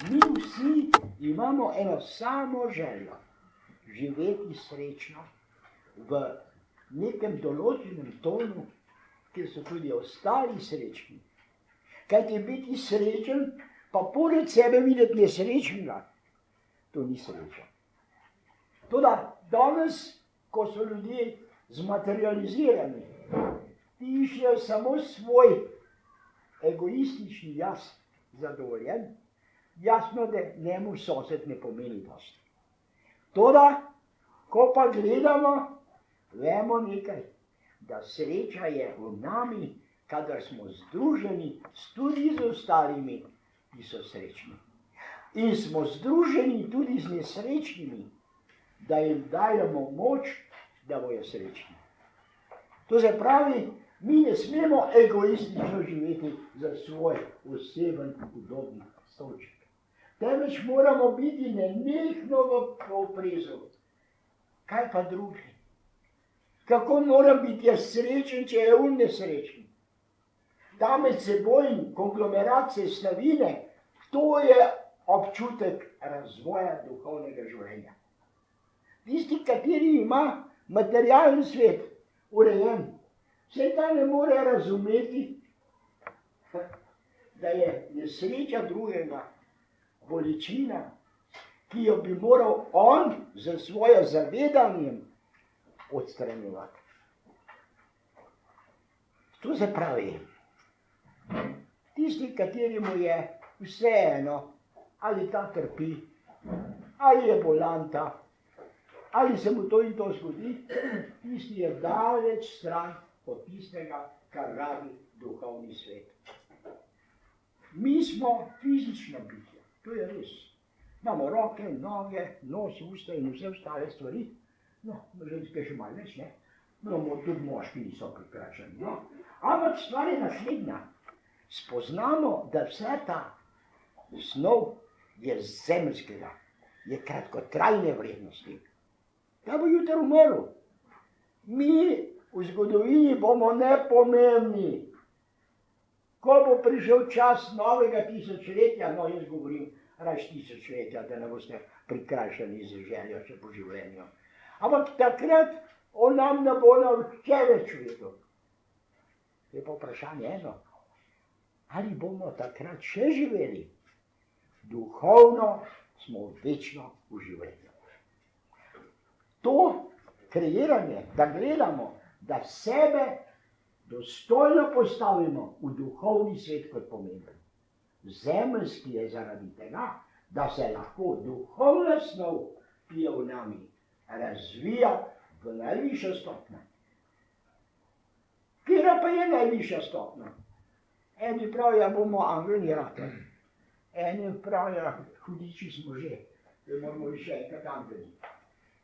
Mi vsi imamo eno samo željo, živeti srečno v nekem določenem tonu, kjer so tudi ostali srečni. Kajti biti srečen, pa poleg sebe videti nesrečnega, to ni sreča. Toda danes, ko so ljudje zmaterializirani, ti iščejo samo svoj egoistični jaz zadovoljen, jasno, da njemu sosed ne pomeni dosti. Toda, ko pa gledamo, vemo nekaj, da sreča je v nami, kadar smo združeni tudi z ostalimi, ki so srečni. In smo združeni tudi z nesrečnimi, da jim dajemo moč, da bojo srečni. To se pravi, mi ne smemo egoistično živeti za svoj oseben udobni stolček. Temveč moramo biti nenehno v oprezu. Kaj pa drugi? Kako moram biti jaz srečen, če je on nesrečen? Ta med seboj konglomerat sestavine, to je občutek razvoja duhovnega življenja. Tisti, kateri ima materialni svet urejen, se ta ne more razumeti, da je nesreča drugega bolečina, ki jo bi moral on z svojim zavedanjem odstranjevati. To se pravi, tisti, kateremu je vseeno, ali ta trpi, ali je bolanta, ali se mu to in to zgodi, tisti je daleč stran od tistega, kar rabi duhovni svet. Mi smo fizična bitja, to je res. Imamo roke, noge, nos, usta in vse ostale stvari. No, ženske še malo več, ne? No, tudi moški niso prikrajšani, no? Ampak stvar je naslednja. Spoznamo, da vse ta snov je zemeljskega, je kratkotrajne vrednosti. Da bo jutri umrl. Mi v zgodovini bomo nepomembni. Ko bo prišel čas novega tisočletja, no jaz govorim raje tisočletja, da ne boste prikrajšani z željo še po življenju. Ampak takrat on nam ne bo nihče več vedel. Je pa vprašanje eno, ali bomo takrat še živeli? Duhovno smo večno v življenju. To kreiranje, da gledamo, da sebe dostojno postavimo v duhovni svet kot pomemben. Zemeljski je zaradi tega, da se lahko duhovna snov, ki je v nami, razvija v najvišjo stopnjo. Katera pa je najvišja stopnja? Eni pravijo, bomo angeli ratali. Eni pravijo, hudiči smo že, da moramo še enkrat angeli.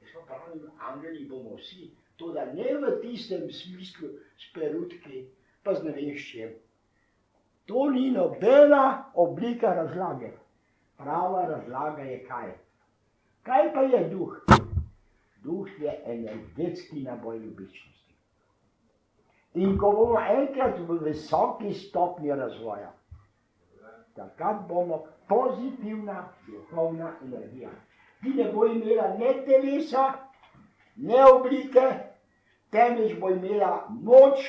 Jaz pa pravim, angeli bomo vsi, to da ne v tistem smislu s perutki, pa z ne veš čem. To ni nobena oblika razlage. Prava razlaga je kaj? Kaj pa je duh? Duh je energetski naboj ljubičnosti. In ko bomo enkrat v visoki stopnji razvoja, takrat bomo pozitivna duhovna energija, ki ne bo imela ne telesa, ne oblike, temveč bo imela moč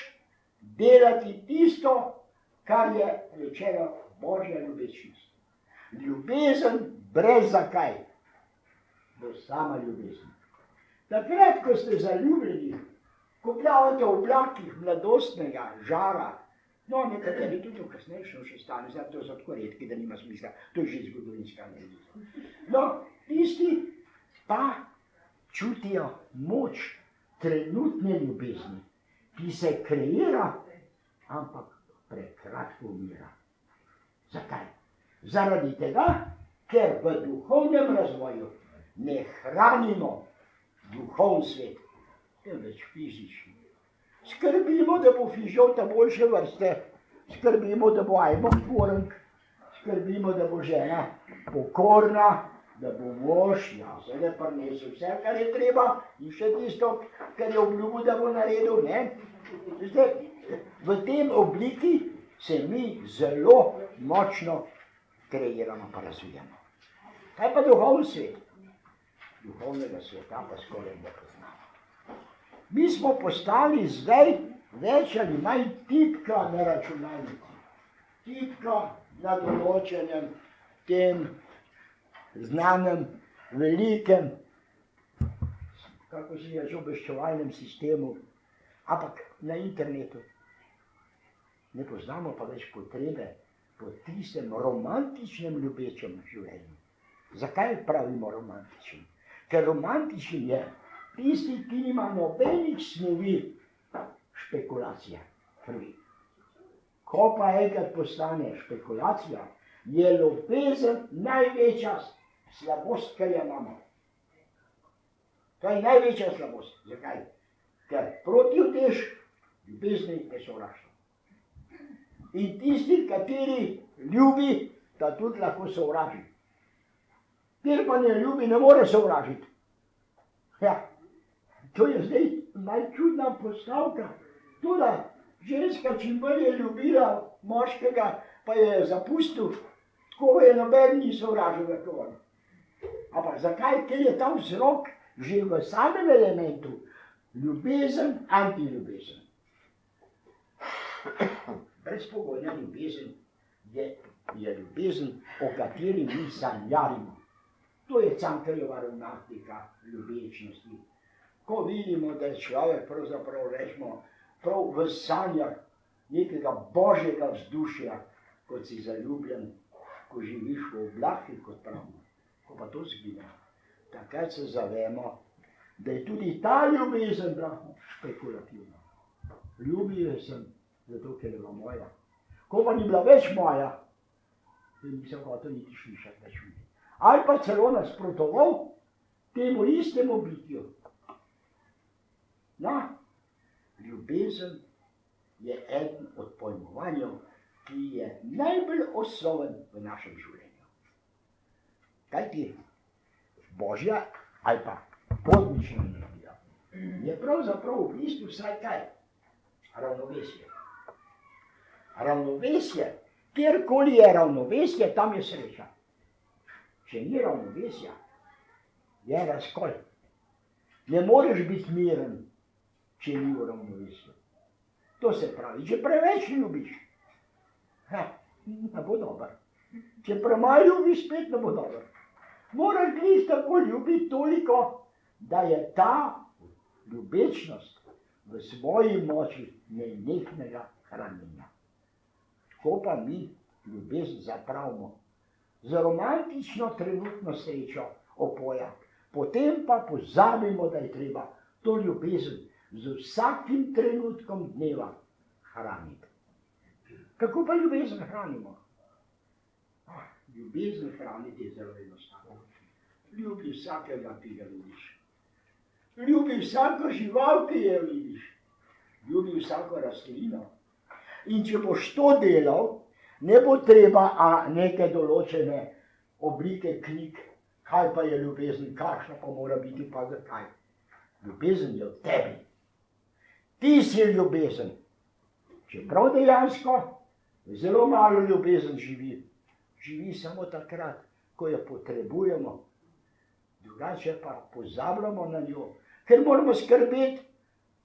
delati tisto, kar je rečeno Božja ljubečnost. Ljubezen brez zakaj bo sama ljubezen. Takrat, ko ste zaljubljeni, ko plavate v oblakih mladostnega žara, no, nekateri tudi v kasnejšem še stane, zato so tako redki, da nima smisla, to je že zgodovinska analiza. No, tisti pa čutijo moč trenutne ljubezni, ki se kreira, ampak prekratko umira. Zakaj? Zaradi tega, ker v duhovnem razvoju ne hranimo duhovni svet, temveč fizični. Skrbimo, da bo fižolta boljše vrste, skrbimo, da bo ajbok tvorenk, skrbimo, da bo žena pokorna, da bo mož, seveda prinesel vse, kar je treba, in še tisto, kar je obljubil, da bo naredil, ne? Zdaj, v tem obliki se mi zelo močno kreiramo pa razvijamo. Kaj pa duhovni svet? Duhovnega sveta pa skoraj ne poznamo. Mi smo postali zdaj več ali manj tipka na računalniku. Tipka na določenem tem znanem, velikem, kako si reče, obveščevalnem sistemu, ampak na internetu. Ne poznamo pa več potrebe po tistem romantičnem ljubečem življenju. Zakaj pravimo romantičen? Ker romantičen je tisti, ki nima nobenih snovi špekulacije. Prvi. Ko pa enkrat postane špekulacija, je ljubezen največja slabost, kar jo imamo. To je največja slabost. Zakaj? Ker protivtež ljubezni je sovraštvo. In tisti, kateri ljubi, da tudi lahko sovraži. Ker pa ne ljubi, ne more sovražiti. Ja, to je zdaj najčudna postavka. Tudi ženska čim bolj je ljubila moškega, pa je zapustil, tako je noben ni sovražil v to. Ampak zakaj? Ker je ta vzrok že v samem elementu ljubezen, antiljubezen. Brezpogojna ljubezen je ljubezen, o kateri mi sanjarimo. To je Cankarjeva romantika ljubečnosti. Ko vidimo, da je človek pravzaprav, rečemo, prav v sanjah nekega božjega vzdušja, kot si zaljubljen, ko živiš v oblakih, kot pravimo. Ko pa to zgine, takrat se zavemo, da je tudi ta ljubezen špekulativna. Ljubil sem, zato ker je bila moja. Ko pa ni bila več moja, nisem hotel niti slišati več videti. Ali pa celo nasprotoval temu istemu bitju. No, ljubezen je eden od pojmovanj, ki je najbolj osnoven v našem življenju. Kajti božja ali pa podnična energija je pravzaprav v bistvu vsaj kaj? Ravnovesje. Ravnovesje, kjerkoli je ravnovesje, tam je sreča. Če ni ravnovesja, je razkol. Ne moreš biti miren, če ni v ravnovesju. To se pravi, če preveč ljubiš, ne bo dober. Če premalo ljubiš, spet ne bo dober. Moraš glih tako ljubiti toliko, da je ta ljubečnost v svoji moči nenehnega hranjenja. Ko pa mi ljubezen zapravimo z romantično trenutno srečo opoja, potem pa pozabimo, da je treba to ljubezen z vsakim trenutkom dneva hraniti. Kako pa ljubezen hranimo? Ljubezen hraniti je zelo enostavno. Ljubi vsakega, ki ga vidiš. Ljubi vsako žival, ki jo vidiš. Ljubi vsako rastlino. In če boš to delal, ne bo treba neke določene oblike knjig, kaj pa je ljubezen, kakšna pa mora biti, pa zakaj. Ljubezen je v tebi. Ti si ljubezen. Čeprav dejansko zelo malo ljubezen živi. Živi samo takrat, ko jo potrebujemo. Drugače pa pozabljamo na njo, ker moramo skrbeti,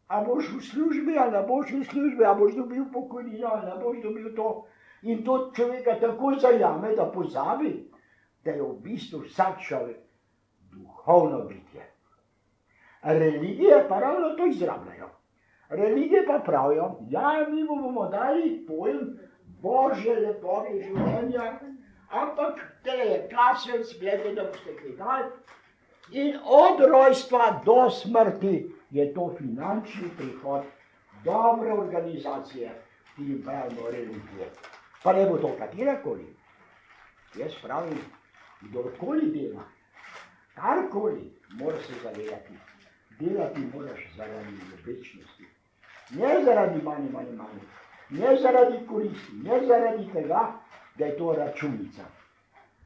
a boš v službi, ali ne boš v službi, a boš dobil pokojnino, ali ne boš dobil to. In to človeka tako zajame, da pozabi, da je v bistvu vsak človek duhovno bitje. Religije pa ravno to izrabljajo. Religije pa pravijo, ja, mi bomo dali pojem božje lepote življenja, ampak tele je kaselc, gledaj, da boste kvidali. In od rojstva do smrti je to finančni prihod dobre organizacije, ki jim pravimo religije. Pa ne bo to katerakoli. Jaz pravim, kdorkoli dela, karkoli, mora se zavedati. Delati moraš zaradi ljubečnosti. Ne zaradi manj, ne zaradi koristi, ne zaradi tega, da je to računica.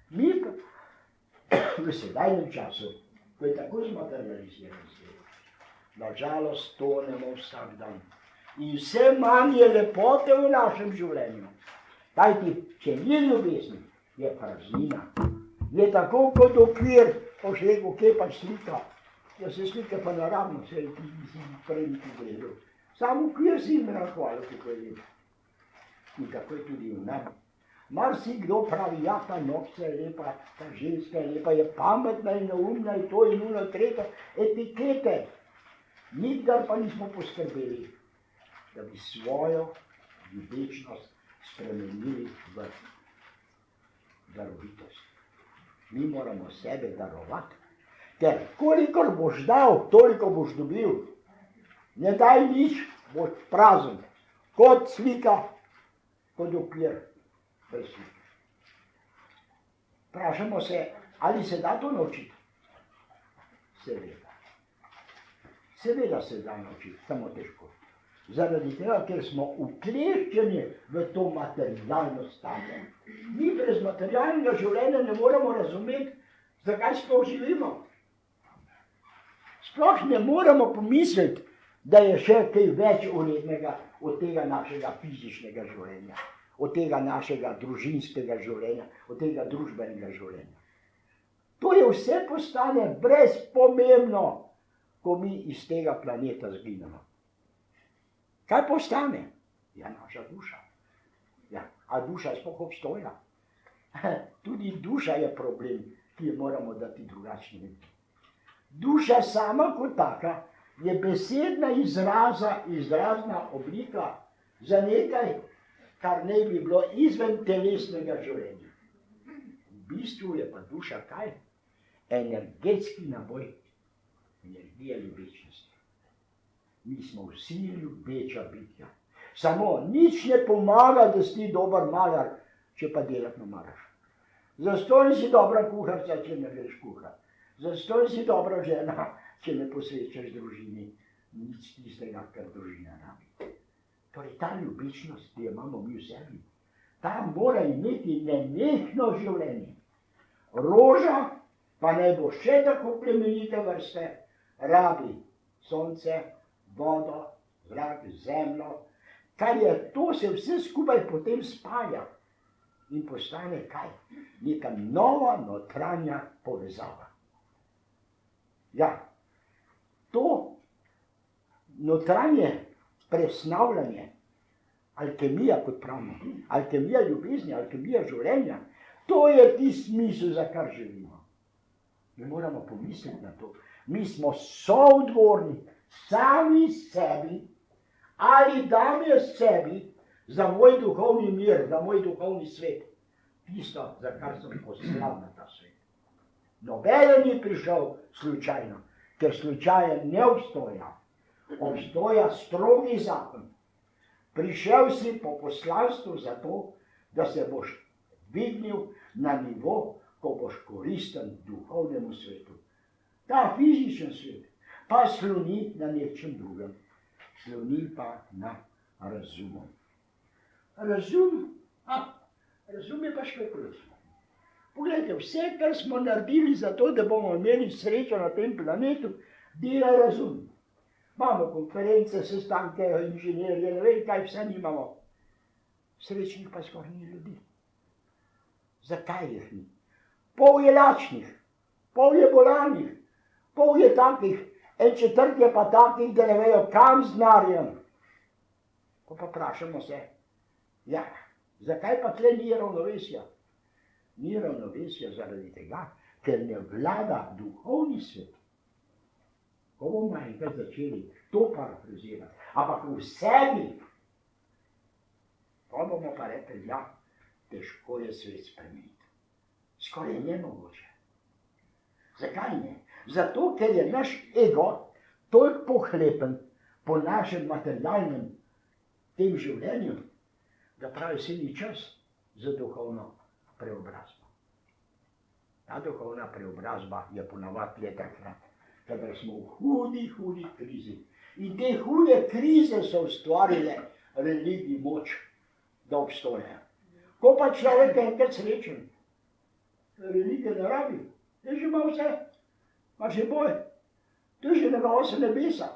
Mi v sedajnem času, ko je tako zmaterializiran svet, nažalost tonemo vsak dan. In vse manj je lepote v našem življenju. Kajti, če ni ljubezni, je praznina. Je tako kot okvir, pa še rekel, kje pa slika. Ja, se slike pa naravno, se ti nisi prej niti gledal. Sam okvir si jim rahvalo, kako je lep. In tako je tudi v nam. Marsikdo pravi, ja, ta nokca je lepa, ta ženska je lepa, je pametna in neumna in to in ono tretje, etikete. Nikdar pa nismo poskrbeli, da bi svojo ljubečnost spremenili v darovitost. Mi moramo sebe darovati, ker kolikor boš dal, toliko boš dobil. Ne daj nič, boš prazen, kot slika, kot okvir. Vprašamo se, ali se da to naučiti? Seveda. Seveda se da naučiti, samo težko. Zaradi tega, ker smo ukleščeni v to materialno stanje. Mi brez materialnega življenja ne moremo razumeti, zakaj sploh živimo. Sploh ne moremo pomisliti, da je še kaj več vrednega od tega našega fizičnega življenja, od tega našega družinskega življenja, od tega družbenega življenja. To je vse postane brezpomembno, ko mi iz tega planeta zginemo. Kaj postane? Ja, naša duša. Ja, a duša sploh obstoja? Tudi duša je problem, ki jo moramo dati drugačni. Duša sama kot taka je besedna izrazna oblika za nekaj, kar ne bi bilo izven telesnega življenja. V bistvu je pa duša kaj? Energetski naboj, energija ljubečnosti. Mi smo vsi ljubeča bitja. Samo nič ne pomaga, da si ti dober malar, če pa delati ne maraš. Zastonj si dobra kuharica, če ne veš kuhati. Zastonj si dobra žena, če ne posvečaš družini nič tistega, kar družina rabi. Torej ta ljubečnost, ki jo imamo mi v sebi, ta mora imeti nenehno življenje. Roža, pa naj bo še tako plemenite vrste, rabi sonce, vodo, zrak, zemljo, kar je to, se vse skupaj potem spaja in postane kaj? Neka nova notranja povezava. Ja, to notranje presnavljanje, alkemija, kot pravimo, alkemija ljubezni, alkemija življenja, to je tisti smisel, za kar živimo. Mi moramo pomisliti na to. Mi smo soodgovorni sami sebi ali dame sebi za moj duhovni mir, za moj duhovni svet. Tisto, za kar sem poslal na ta svet. Nobeden ni prišel slučajno, ker slučajen ne obstoja. Obstoja strogi zakon. Prišel si po poslanstvu zato, da se boš dvignil na nivo, ko boš koristen duhovnemu svetu. Ta fizičen svet pa sloni na nečem drugem. Sloni pa na razumu. Razum je pa špekulacija. Poglejte, vse, kar smo naredili za to, da bomo imeli srečo na tem planetu, dela razum. Imamo konference, sestanke, inženirje, ne vem, kaj vse nimamo. Srečnih pa skoraj ni ljudi. Zakaj jih ni? Pol je lačnih, pol je bolanih, pol je takih, en četrt je pa takih, da ne vejo, kam z denarjem. Ko pa vprašamo se, ja, zakaj pa tle ni ravnovesja? Ni ravnovesja zaradi tega, ker ne vlada duhovni svet. Ko bomo enkrat začeli to parafrazirati, ampak v sebi, pa bomo pa rekli, ja, težko je svet spremeniti. Skoraj nemogoče. Zakaj ne? Zato, ker je naš ego toliko pohlepen po našem materialnem tem življenju, da pravi se ni čas za duhovno preobrazbo. Ta duhovna preobrazba je ponavadi le takrat, kadar smo v hudi krizi. In te hude krize so ustvarile religiji moč, da obstoje. Ko pa človek enkrat srečen, religija ne rabi, je že ima vse, ima že boj, to je že njegova se nebesa.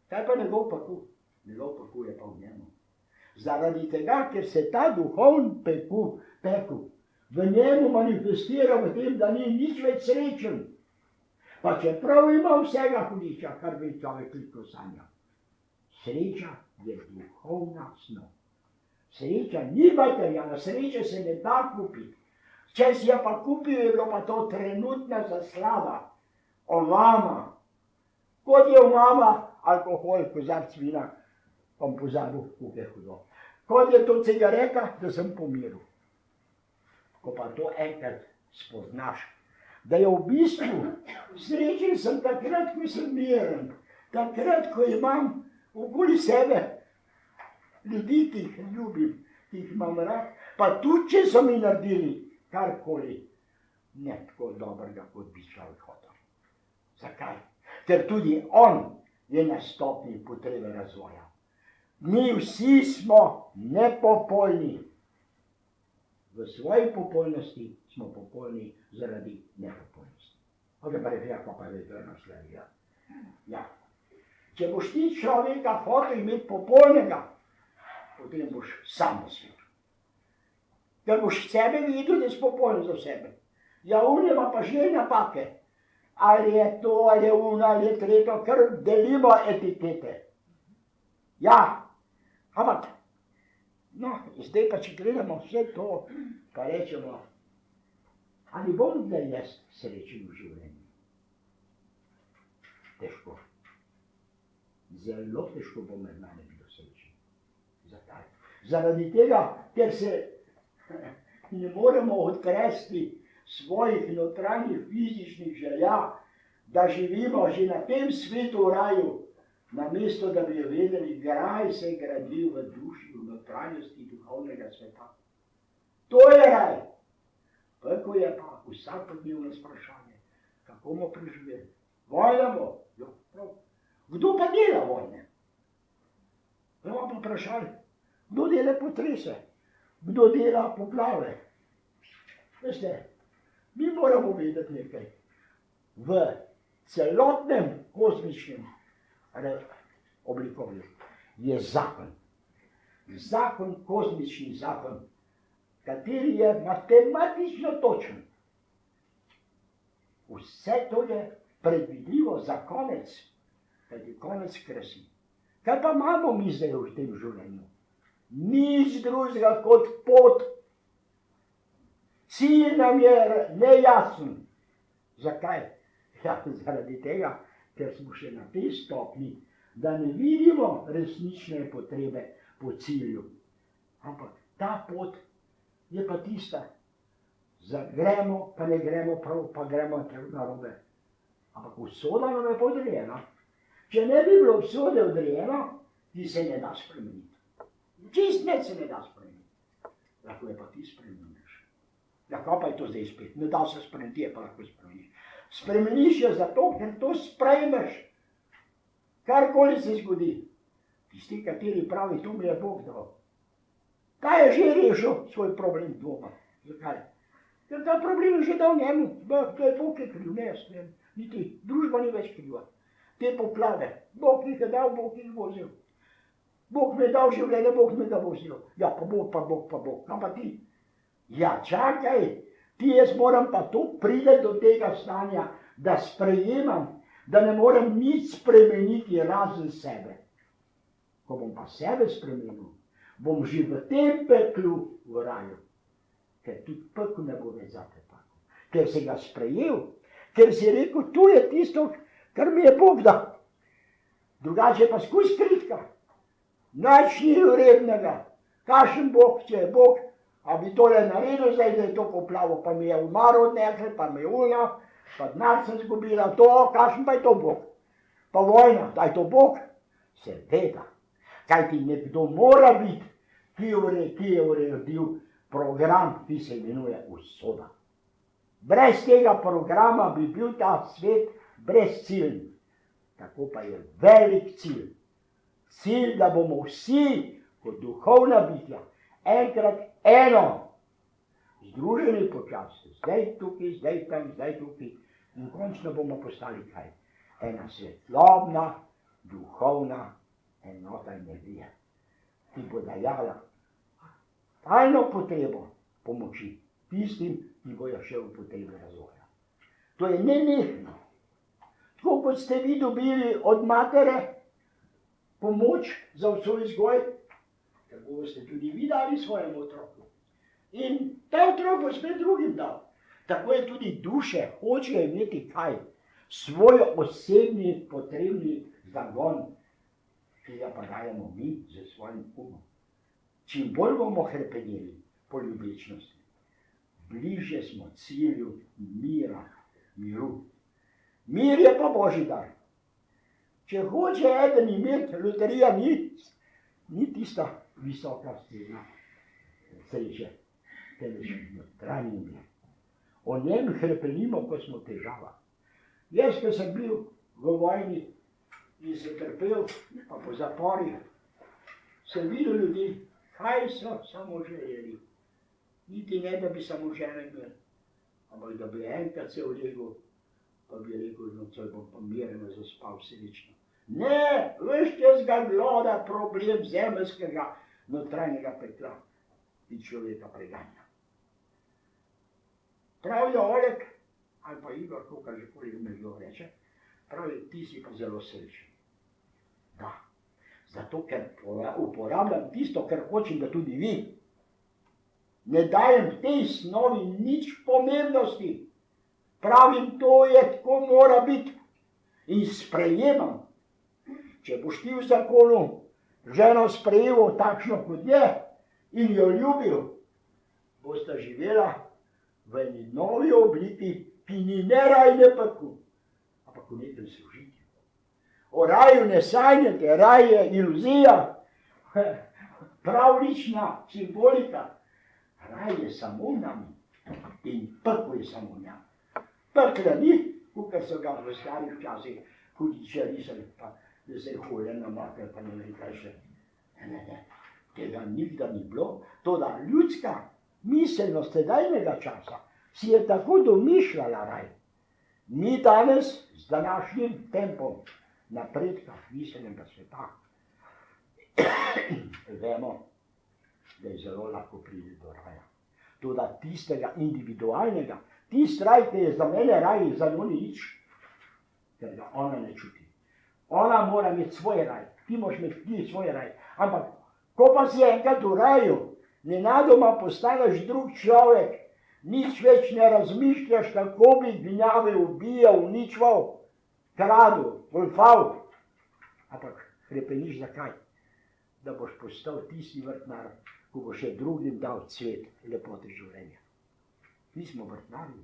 Kaj pa njegov paku? Njegov paku je pa v njemu. Zaradi tega, ker se ta duhovni peku v njemu manifestira v tem, da ni nič več srečen. Pa čeprav ima vsega hudiča, kar bi človek veliko sanja. Sreča je duhovna snov. Sreča ni materialna, sreča se ne da kupiti. Če si jo pa kupil, je bilo pa to trenutna zaslava, omama. Kot je omama alkohol, kozarc vina, pa bom pozabil, kako je hudo. Kot je to cigareta, da sem pomiril. Ko pa to enkrat spoznaš, da je v bistvu srečen sem takrat, ko sem miren, takrat, ko imam okoli sebe ljudi, ki jih ljubim, ki jih imam rad, pa tudi, če so mi naredili karkoli ne tako dobrega, kot bi človek hotel. Zakaj? Ker tudi on je na stopnji potrebe razvoja. Mi vsi smo nepopolni. V svoji popolnosti smo popolni zaradi nepopolnosti. Ok, pa reče, pa je to naslednja. Ja. Če boš ti človeka hotel imeti popolnega, potem boš sam na svetu. Ker boš sebe videl, da si popoln za sebe. Ja, on ima pa že napake. Ali je to, ali je ono, ali je tretjo, ker delimo etikete. Ja, ampak, no, zdaj pa, če gledamo vse to, pa rečemo, ali bom zdaj jaz srečen v življenju? Težko. Zelo težko bo med nami bilo srečen. Zakaj? Zaradi tega, ker se ne moremo odtresti svojih notranjih fizičnih želja, da živimo že na tem svetu v raju, namesto da bi jo vedeli, raj se gradi v duši, v notranjosti duhovnega sveta. To je raj. Tako je pa vsakodnevno sprašanje, kako bomo preživeli. Vojna bo. Jo, prav. Kdo pa dela vojne? Bomo pa vprašali, kdo dela potrese, kdo dela poplave. Veste, mi moramo vedeti nekaj. V celotnem kozmičnem oblikovju je zakon. Zakon, kozmični zakon, kateri je matematično točen. Vse to je predvidljivo za konec, kajti konec krasi. Kaj pa imamo mi zdaj v tem življenju? Nič drugega kot pot. Cilj nam je nejasen. Zakaj? Ja, zaradi tega, ker smo še na tej stopni, da ne vidimo resnične potrebe po cilju. Ampak ta pot je pa tista. Zagremo, pa ne gremo prav, pa gremo narobe. Ampak usoda nam je podrejena. Če ne bi bilo usode odrejeno, ti se ne da spremeniti. Čist ne se ne da spremeniti. Lahko je pa ti spremeniš. Lahko pa je to zdaj spet. Ne da se spremeniti, je pa lahko spremeniš. Spremeniš jo zato, ker to sprejmeš. Karkoli se zgodi. Tisti, kateri pravi, to mi je Bog dal. Ta je že rešil svoj problem doma. Zakaj? Ker ta problem je že dal njemu. To je Bog je kriv, ne jaz ne. Niti družba ni več kriva. Te poplave. Bog jih je dal, Bog jih vozil. Bog mi je dal življenje, Bog mi ga vozil. Ja, pa Bog, pa Bog, pa Bog. Kam pa ti? Ja, čakaj. Ti jaz moram pa tu priti do tega stanja, da sprejemam, da ne morem nič spremeniti razen sebe. Ko bom pa sebe spremenil, bom že v tem peklu v raju. Ker tudi pekel ne bo več zate tako. Ker si ga sprejel, ker si rekel, tu je tisto, kar mi je Bog dal. Drugače pa skozi kritika. Nič ni vrednega. Kakšen Bog, če je Bog, a bi tole naredil zdaj, da je to poplavo, pa mi je umaro odnesel, pa mi je ulja, pa denar sem zgubila, to, kakšen pa je to Bog? Pa vojna, da je to Bog? Seveda. Kajti nekdo mora biti, ki je uredil program, ki se imenuje usoda. Brez tega programa bi bil ta svet brez cilj. Tako pa je velik cilj. Cilj, da bomo vsi kot duhovna bitja enkrat eno, združeni počasi, zdaj tukaj, zdaj tam, zdaj tukaj, in končno bomo postali kaj? Ena svetlobna, duhovna enota energija, ki bo dajala tajno potrebo pomoči tistim, ki bojo še v potrebi razvoja. To je nenehno. Tako kot ste vi dobili od matere pomoč za vso vzgoj, tako boste tudi vi dali svojemu otroku. In ta otrok bo spet drugim dal. Tako je tudi duše hočejo imeti kaj? Svoj osebni potrebni zagon, ki ga pa dajemo mi z svojim umom. Čim bolj bomo hrepeneli po ljubečnosti, bliže smo cilju miru. Mir je pa Božji dar. Če hoče eden imeti, loterija ni tista visoka stena sreče, temveč notranji mir. O njem hrepenimo, ko smo v težavah. Jaz, ko sem bil v vojni in sem trpel, pa po zaporih, sem videl ljudi, kaj so samo želeli. Niti ne, da bi samo žene imeli, ampak da bi enkrat se ulegel, pa bi rekel, nocoj bom pa mirno zaspal srečno. Ne, veš čas ga gloda problem zemeljskega notranjega pekla in človeka preganja. Pravijo Oleg, ali pa Igor, kakor že koliko me kdo reče, pravijo, ti si pa zelo srečen. Da, zato ker uporabljam tisto, kar hočem, da tudi vi. Ne dajem tej snovi nič pomembnosti. Pravim, to je, tako mora biti. In sprejemam. Če boš ti v zakonu ženo sprejel takšno, kot je, in jo ljubil, bosta živela v eni novi obliki, ki ni ne raj, ne pekel, ampak v nekem sožitju. O raju ne sanjate, raj je iluzija, pravlična simbolika. Raj je samo nam in pekel je samo nam. Pekla ni, kakor so ga v starih časih hudiče risali, pa da se je hoje namakne, pa ne vem kaj še. Ne, tega nikdar ni bilo. Toda ljudska miselnost tedajnega časa si je tako domišljala raj. Mi danes z današnjim tempom napredka miselnega sveta vemo, da je zelo lahko priti do raja. Toda tistega individualnega, tisti raj, ki je za mene raj, za njo ni nič, ker ga ona ne čuti. Ona mora imeti svoj raj, ti moraš imeti svoj raj. Ampak, ko pa si enkrat v raju, nenadoma postaneš drug človek, nič več ne razmišljaš, kako bi gnjave ubijal, uničval, kradel, golfal. Ampak hrepeniš zakaj? Da boš postal tisti vrtnar, ko bo še drugim dal cvet lepote življenja. Mi smo vrtnari.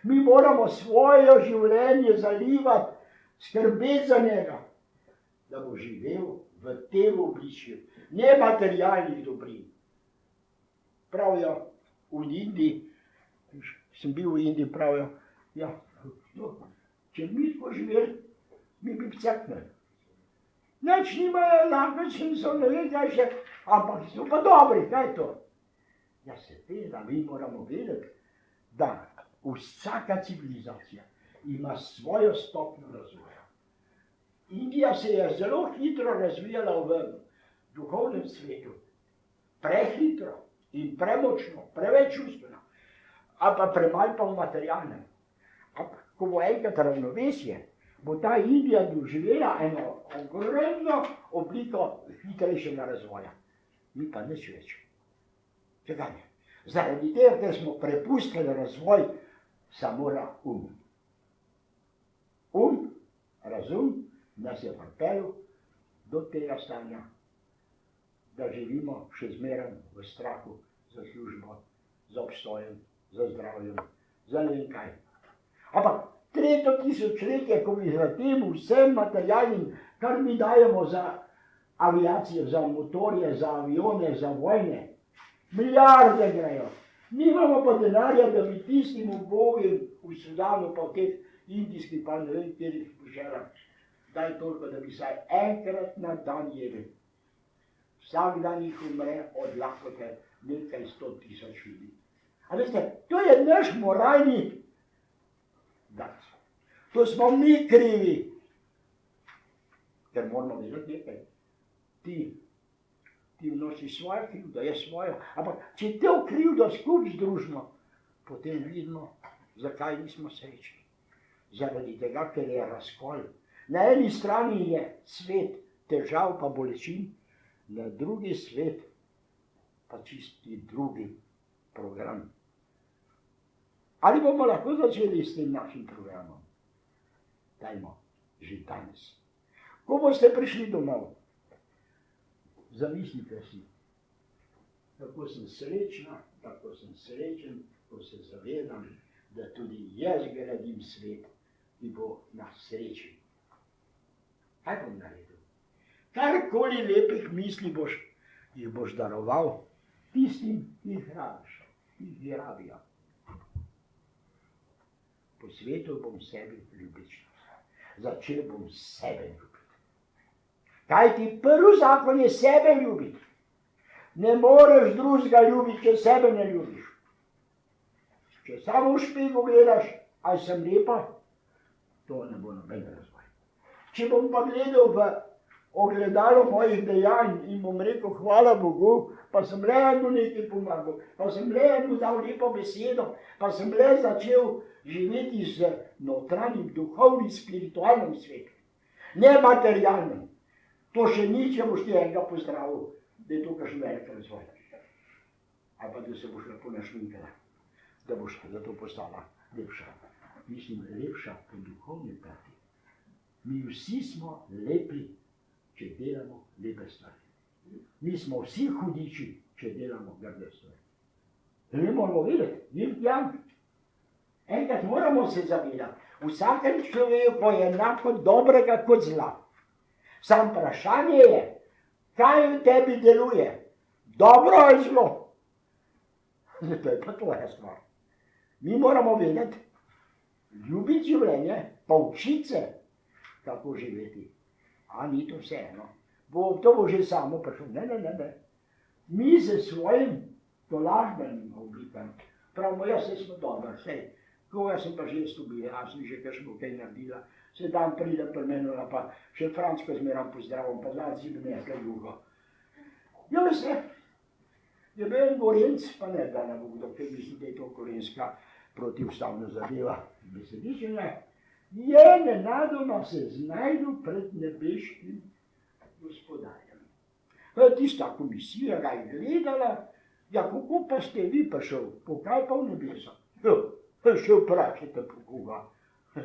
Mi moramo svoje življenje zalivati, skrbeti za njega, da bo živel v tem obličju, ne materialnih dobrin. Pravijo v Indiji, sem bil v Indiji, pravijo, ja, če mi tako živeli, mi bi vceknili. Nič nimajo, namreč so ne vem, kaj še, ampak so pa dobri, kaj je to? Ja, seveda, mi moramo vedeti, da vsaka civilizacija ima svojo stopnjo razvoja. Indija se je zelo hitro razvijala v duhovnem svetu. Prehitro in premočno, preveč čustveno, a pa premalo pa v materialnem. Ampak ko bo enkrat ravnovesje, bo ta Indija doživela eno ogromno obliko hitrejšega razvoja. Mi pa nič več. Tega ne. Zaradi tega, ker smo prepustili razvoj samo na um. Razum nas je pripeljal do tega stanja, da živimo še zmeraj v strahu za službo, za obstojem, za zdravjem, za ne vem kaj. Ampak 3. tisočletje, ko bi za tem vsem materialnim, kar mi dajemo za aviacije, za motorje, za avione, za vojne, milijarde grejo. Nimamo pa denarja, da bi tistim ubogim v Sudanu, pa v teh indijskih, pa ne vem, katerih poželah, daj toliko, da bi saj enkrat na dan jedli. Vsak dan jih umre od lakote nekaj 100,000 ljudi. A veste, to je naš moralni dac. To smo mi krivi. Ker moramo vedeti nekaj. Ti vnosiš svojo krivdo, jaz svojo. Ampak če te v krivdo skupaj združimo, potem vidimo, zakaj nismo srečni. Zaradi tega, ker je razkol. Na eni strani je svet težav pa bolečin, na drugi svet pa čisti drugi program. Ali bomo lahko začeli s tem našim programom? Dajmo, že danes. Ko boste prišli domov, zamislite si, kako sem srečna, kako sem srečen, ko se zavedam, da tudi jaz gradim svet, ki bo na sreči. Kaj bom naredil? Karkoli lepih misli jih boš daroval tistim, ki jih rabiš, ki jih rabijo. Posvetil bom sebi ljubičnost. Začel bom sebe ljubiti. Kajti prvi zakon je sebe ljubiti. Ne moreš drugega ljubiti, če sebe ne ljubiš. Če samo v špegel gledaš, ali sem lepa, to ne bo noben razvoj. Če bom pa gledal v ogledalo mojih dejanj in bom rekel, hvala Bogu, pa sem le eno nekaj pomagal, pa sem le eno dal lepo besedo, pa sem le začel živeti z notranjim, duhovnim, spiritualnim svetom, ne materialnim. To še ni, če boš ti enega pozdravil, da je to kakšen velik razvoj. Ali pa da se boš lepo našminkala, da boš zato postala lepša. Mislim, lepša po duhovni plati. Mi vsi smo lepi, če delamo lepe stvari. Mi smo vsi hudiči, če delamo grde stvari. Ne moramo vedeti, enkrat moramo se zavedati, v vsakem človeku je enako dobrega kot zla. Samo vprašanje je, kaj v tebi deluje, dobro ali zlo. To je pa tvoja stvar. Mi moramo vedeti, ljubiti življenje, pa učiti se, kako živeti. A ni to vseeno. To bo že samo prišlo. Ne. Mi se svojim tolažbenim oblikam pravimo, jaz smo dobro, sej. Koga sem pa že stubila, jaz sem že kakšno kaj naredila. Se dan pride pri meni, pa še Frančko zmeram pozdravom, pa zlad si bi nesla drugo. Ja, veste, je bil en Gorenc, pa ne da ne bo kdo, ker mislim, da je to korenska protiustavna zadeva. Besedičenja je nenadoma se znajdu pred nebeškim gospodarjem. Tista komisija ga je gledala, ja, kako pa ste vi prišel, pokaj pa v nebesa? Še vprašajte po koga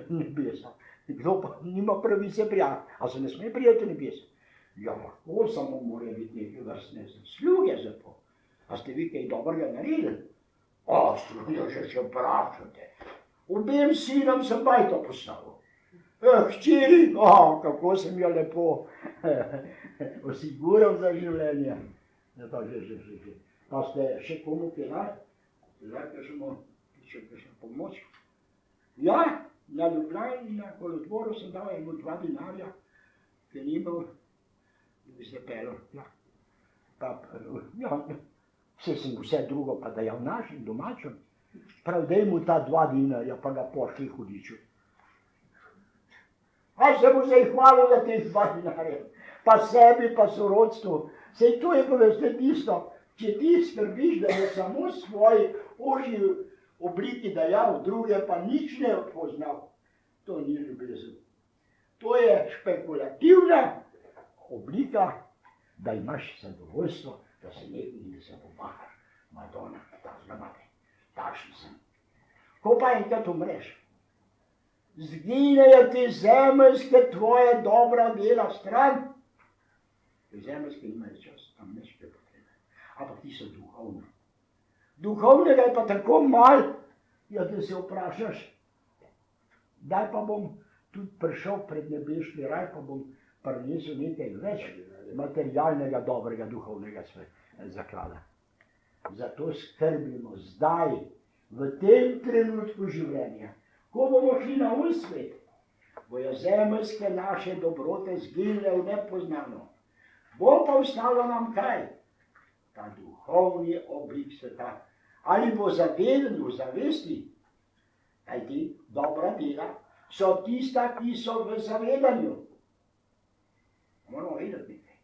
nebesa. Kdo pa nima pravice prijati, a se ne sme prijeti nebesa? Ja, lahko samo mora biti nekaj vrstne zasluge za to. A ste vi kaj dobrega naredili? A, struja, še vprašate. Obem sinom sem bajto postavil. Hčeri, kako sem jo lepo osigural za življenje. Pa ste še komu kaj še kakšno pomoč? Ja, na Ljubljani, na kolodvoru sem dal eno 2 dinarja, ker ni imel, da bi se pelil. Vse sem vse drugo pa dajal našim domačem. Prav, daj mu ta 2 dinarja, pa ga pošli hudiču. A se mu zdaj hvalil za teh 2 dinarja, pa sebi, pa sorodstvu. Sej to je pa veste tisto, če ti skrbiš, da je samo svoj ožji obliki dajal, druge pa nič ne poznal. To ni ljubezen. To je špekulativna oblika, da imaš zadovoljstvo, da se nekaj in da se pomahaš. Madonna, takšen sem. Ko pa enkrat umreš, zginejo ti zemeljske tvoje dobra dela stran. Zemeljske imajo čas, tam nešče potrebe. Ampak ti so duhovne. Duhovnega je pa tako malo, ja, da se vprašaš, daj pa bom tudi prišel pred nebeški raj, pa bom prinesel nekaj več materialnega, dobrega, duhovnega zaklada. Zato skrbimo zdaj, v tem trenutku življenja, ko bomo šli na svet, bojo zemeljske naše dobrote zginile v nepoznano. Bo pa ostalo nam kaj? Ta duhovni oblik sveta. Ali bo zaveden v zavesti, kajti dobra dela so tista, ki so v zavedanju. Moramo vedeti nekaj.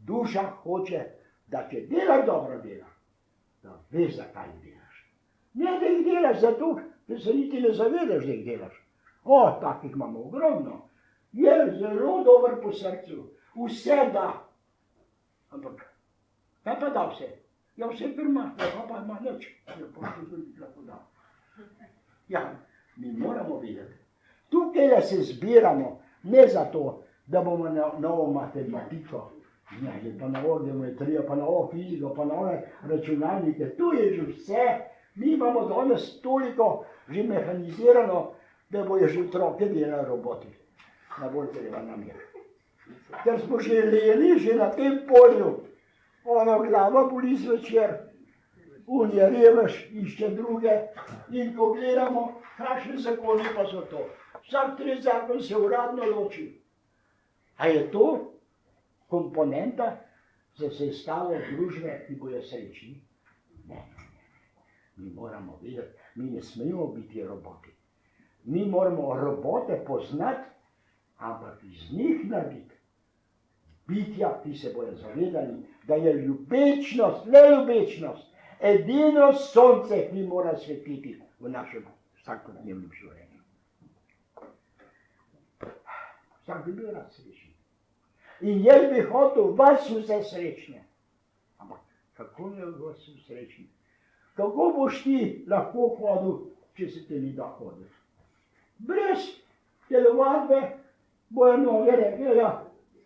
Duša hoče, da če delaš dobro dela, da veš, zakaj delaš. Ne, da jih delaš zato, da se niti ne zavedaš, da jih delaš. Takih imamo ogromno. Je zelo dober po srcu, vse da. Ampak, kaj pa da vse? Ja, vse prima, pa ima nič. Ja, mi moramo videti. Tukaj se zbiramo, ne zato, da bomo na novo matematiko, pa na novo geometrijo, pa na novo fiziko, pa na nove računalnike. Tu je že vse. Mi imamo danes toliko že mehanizirano, da bojo že otroke delali roboti. Ne bo treba nam je. Ker smo že leni, že na tem polju. Ono glava boli zvečer, on je revež, išče druge. In ko gledamo, kakšni zakoni pa so to. Vsak 3 zakon se uradno loči. A je to komponenta za sestavo družbe, ki bojo srečni? Ne. Mi moramo vedeti, mi ne smemo biti roboti. Mi moramo robote poznati, ampak iz njih narediti bitja, ki se bojo zavedali, da je ljubečnost, le ljubečnost, edino sonce, ki mora svetiti v našem vsakodnevnem življenju. Vsak bi bil rad srečen. In jaz bi hotel vas vse srečne. Ampak kako je vas vse srečni? Kako boš ti lahko hodil, če se te ni da hoditi? Brez telovadbe bojo noge rekli, ja,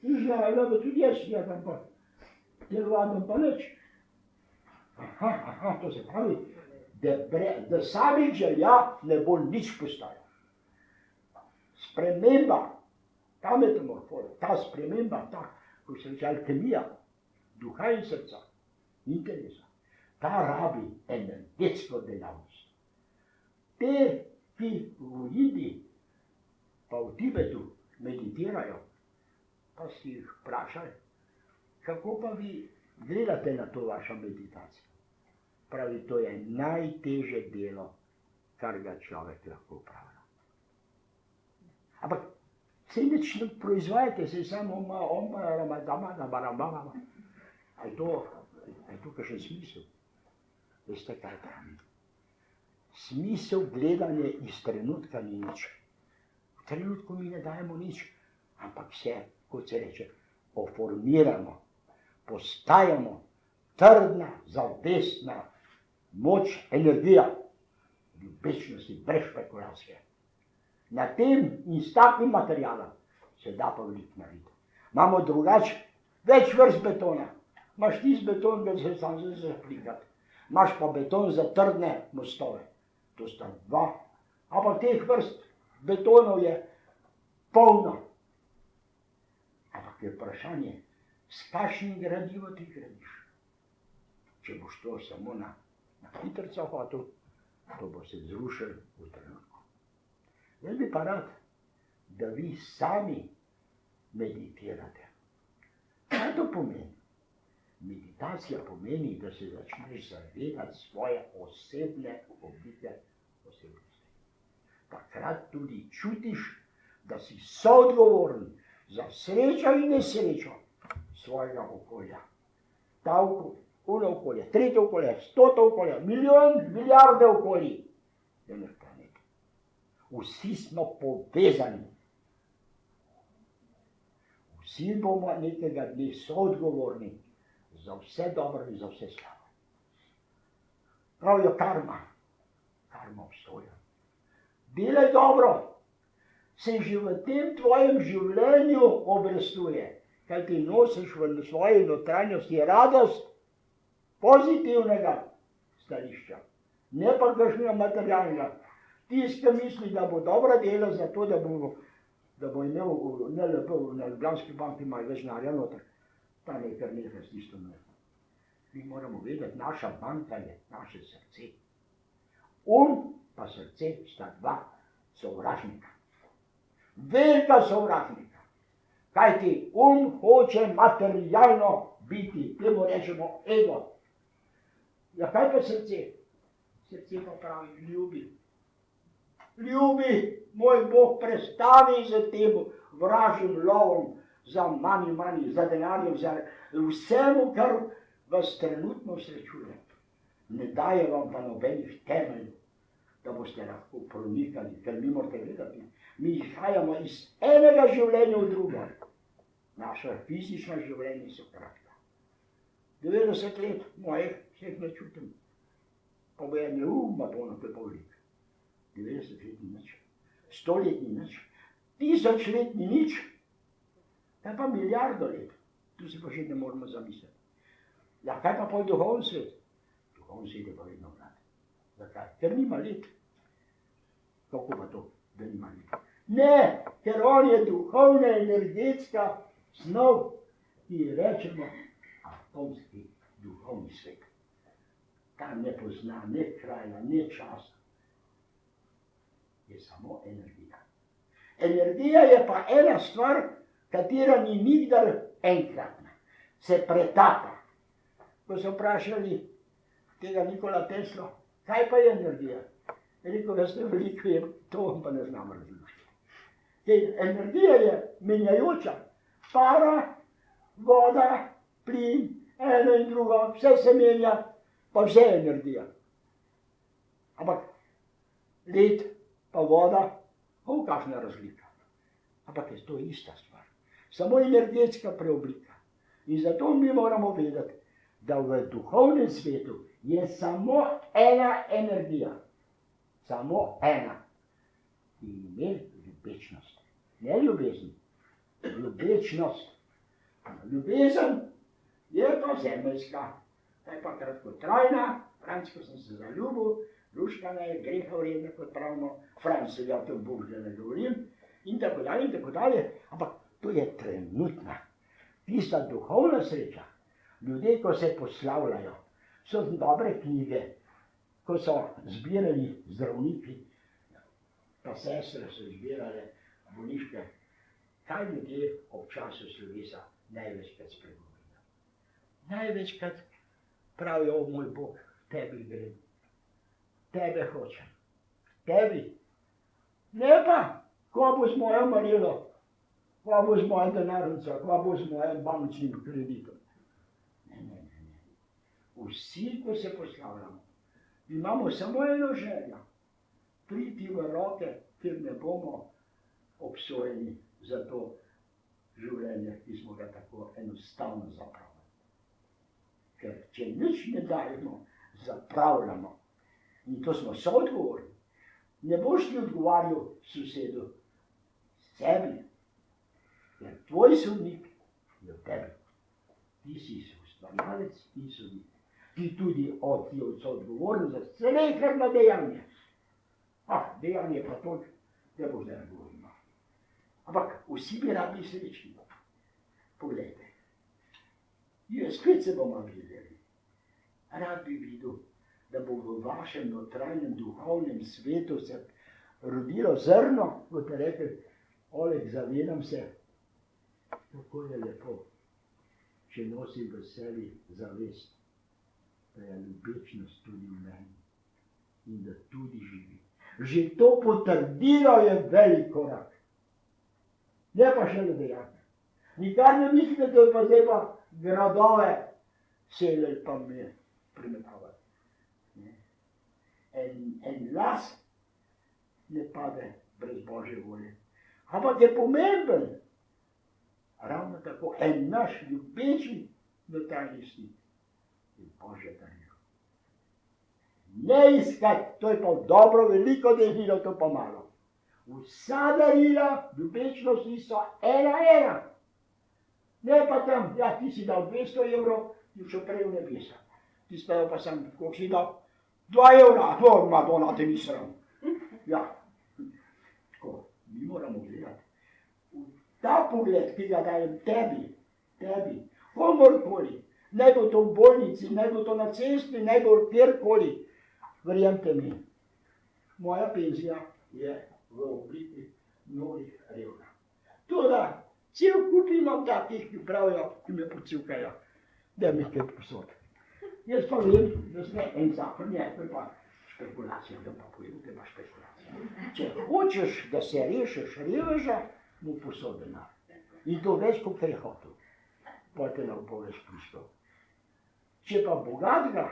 znajo, da tudi jaz sjedam, pa telovadbam pa nič. To se pravi, da samih želja ne bo nič postajal. Sprememba, ta metamorfoza, ta sprememba, ta, ko se reče alkemija, duha in srca, in telesa, ta rabi energetsko dejavnost. Te, ki v Indiji, pa v Tibetu meditirajo, pa si jih vprašaj, kako pa vi gledate na to vašo meditacijo. Pravi, to je najtežje delo, kar ga človek lahko upravlja. Ampak sej nič ne proizvajate, sej samo ramadama. A je to kakšen smisel? Veste, kaj pravim? Smisel gledanja iz trenutka ni nič. V trenutku mi ne dajemo nič, ampak se, kot se reče, oformiramo, postajamo trdna, zavestna moč, energija, ljubečnosti, brez špekulacije. Na tem in s takim materialom se da pa veliko narediti. Imamo drugače več vrst betona. Imaš tisti beton, da se sam zaplikati. Imaš pa beton za trdne mostove. To sta dva. Ampak teh vrst betonov je polno. Ampak je vprašanje, s kakšnim gradivom ti gradiš. Če boš to samo na hitrca hotel, to bo se zrušil v trenutku. Jaz bi pa rad, da vi sami meditirate. Kaj to pomeni? Meditacija pomeni, da se začneš zavedati svoje osebne oblike osebnosti. Takrat tudi čutiš, da si soodgovoren za srečo in nesrečo svojega okolja. Ta okolje, tretje okolje, 100 okolje, milijarde okolij je na planetu. Vsi smo povezani. Vsi bomo nekega dne soodgovorni za vse dobro in za vse slabo. Pravijo karma. Karma obstoja. Delaj dobro, se že v tem tvojem življenju obrestuje, kaj ti nosiš v svoji notranjosti radost pozitivnega stališča, ne pa kakšnega materialnega. Tisti, ki misli, da bo dobro delal za to, da bo imel NLB na Ljubljanski banki malo več denarja noter, ta nekaj s tisto ne. Mi moramo vedeti, naša banka je naše srce. Pa srce sta dva sovražnika. Velika sovražnika. Kajti hoče materialno biti, temu rečemo ego. Ja, kaj pa srce? Srce pa pravi, ljubi. Ljubi, moj Bog, prestavi za tem vražim lovom, za mani, za denarjem, za vsemu, kar vas trenutno srečuje. ne daje vam pa nobenih temelj, da boste lahko pronikali, ker mi morate vedeti, mi izhajamo iz enega življenja v drugo. Naša fizična življenja so kratka. 90 let mojih vseh ne čutim. Pa bo je Madonna, to je pa veliko. 90 let ni nič. 100 let ni nič. 1000 let ni nič. Kaj pa milijardo let? Tu si pa še ne moramo zamisliti. Ja, kaj pa pol duhovni svet? Duhovni svet je pa vedno mlad. Zakaj? Ker nima let. Kako pa to, da nima let? Ne, ker on je duhovna, energetska snov, ki ji rečemo atomski duhovni svet. Ta ne pozna ne kraja, ne časa. Je samo energija. Energija je pa ena stvar, katera ni nikdar enkratna. Se pretapa. Ko so vprašali tega Nikola Tesla, kaj pa je energija? Je rekel, da ste veliko je, to vam pa ne znam razložiti. Energija je menjajoča. Para, voda, plin, eno in drugo, vse se menja, pa vse je energija. Ampak led pa voda, kakšna razlika. Ampak je to ista stvar. Samo energetska preoblika. In zato mi moramo vedeti, da v duhovnem svetu je samo ena energija. Samo ena. In ime ljubečnost. Ne ljubezen. Ljubečnost. Ljubezen je pa zemeljska. Ta je pa kratkotrajna. Franc, ko sem se zaljubil, luškana je greha vredna, kot pravimo. Franc se ga tem Bog, da ne govorim. In tako dalje, in tako dalje. Ampak to je trenutna. Tista duhovna sreča. Ljudje, ko se poslavljajo, so dobre knjige, ko so zbirali zdravniki, pa sestre so zbirale bolniške, kaj ljudje ob času slovesa največkrat spregovorijo. Največkrat pravijo, o moj Bog, tebi grem, tebe hočem, tebi. Ne pa, ko bo z mojo Marilo, ko bo z mojo denarnico, ko bo z mojim bančnim kreditom. Vsi, ko se poslavljamo, imamo samo eno željo, priti v roke, kjer ne bomo obsojeni za to življenje, ki smo ga tako enostavno zapravili. Ker če nič ne dajemo, zapravljamo. In to smo soodgovorni. Ne boš ti odgovarjal sosedu, sebi, ker tvoj sodnik je v tebi. Ti si ustvarjalec in sodnik. Ti tudi ti odgovoren za sleherno dejanje. Dejanje pa to, da bo zdaj govorimo. Ampak vsi bi radi srečni. Poglejte, spet se bomo videli. Rad bi videl, da bo v vašem notranjem duhovnem svetu se rodilo zrno, kot je rekel Oleg, zavedam se, kako je lepo, če nosi v sebi zavest, da je ljubečnost tudi v meni in da tudi živi. Že to potrdilo je velik korak. Ne pa še le dejanje. Nikar ne mislite, da je pa zdaj pa gradove selili pa me primetavali. En las ne pade brez Božje volje. Ampak je pomemben. Ravno tako en naš ljubeči notranji stik. Božje darilo. Ne iskati, to je pa dobro, veliko darilo, to pa malo. Vsa darila ljubečnosti so ena. Ne pa tam, ti si dal 200 evrov, ti šel prej v nebesa. Ti stajal pa sem, koliko si dal? 2 evra, Madonna, te ni sram. Tako, mi moramo gledati. Ta pogled, ki ga dajem tebi, komorkoli, naj bo to v bolnici, naj bo to na cesti, naj bo kjerkoli. Verjemte mi, moja penzija je v obliki novih evra. Toda, cel kup imam takih, ki pravijo, ki me pocivkajo, da mi kaj posod. Jaz pa vem, da sme en zakon je, to je pa špekulacija, da pa povem, da ima špekulacija. Če hočeš, da se rešiš reveža, mu posod denar. In to več, kot je hotel. Pa te lahko več pristal. Če pa bogatega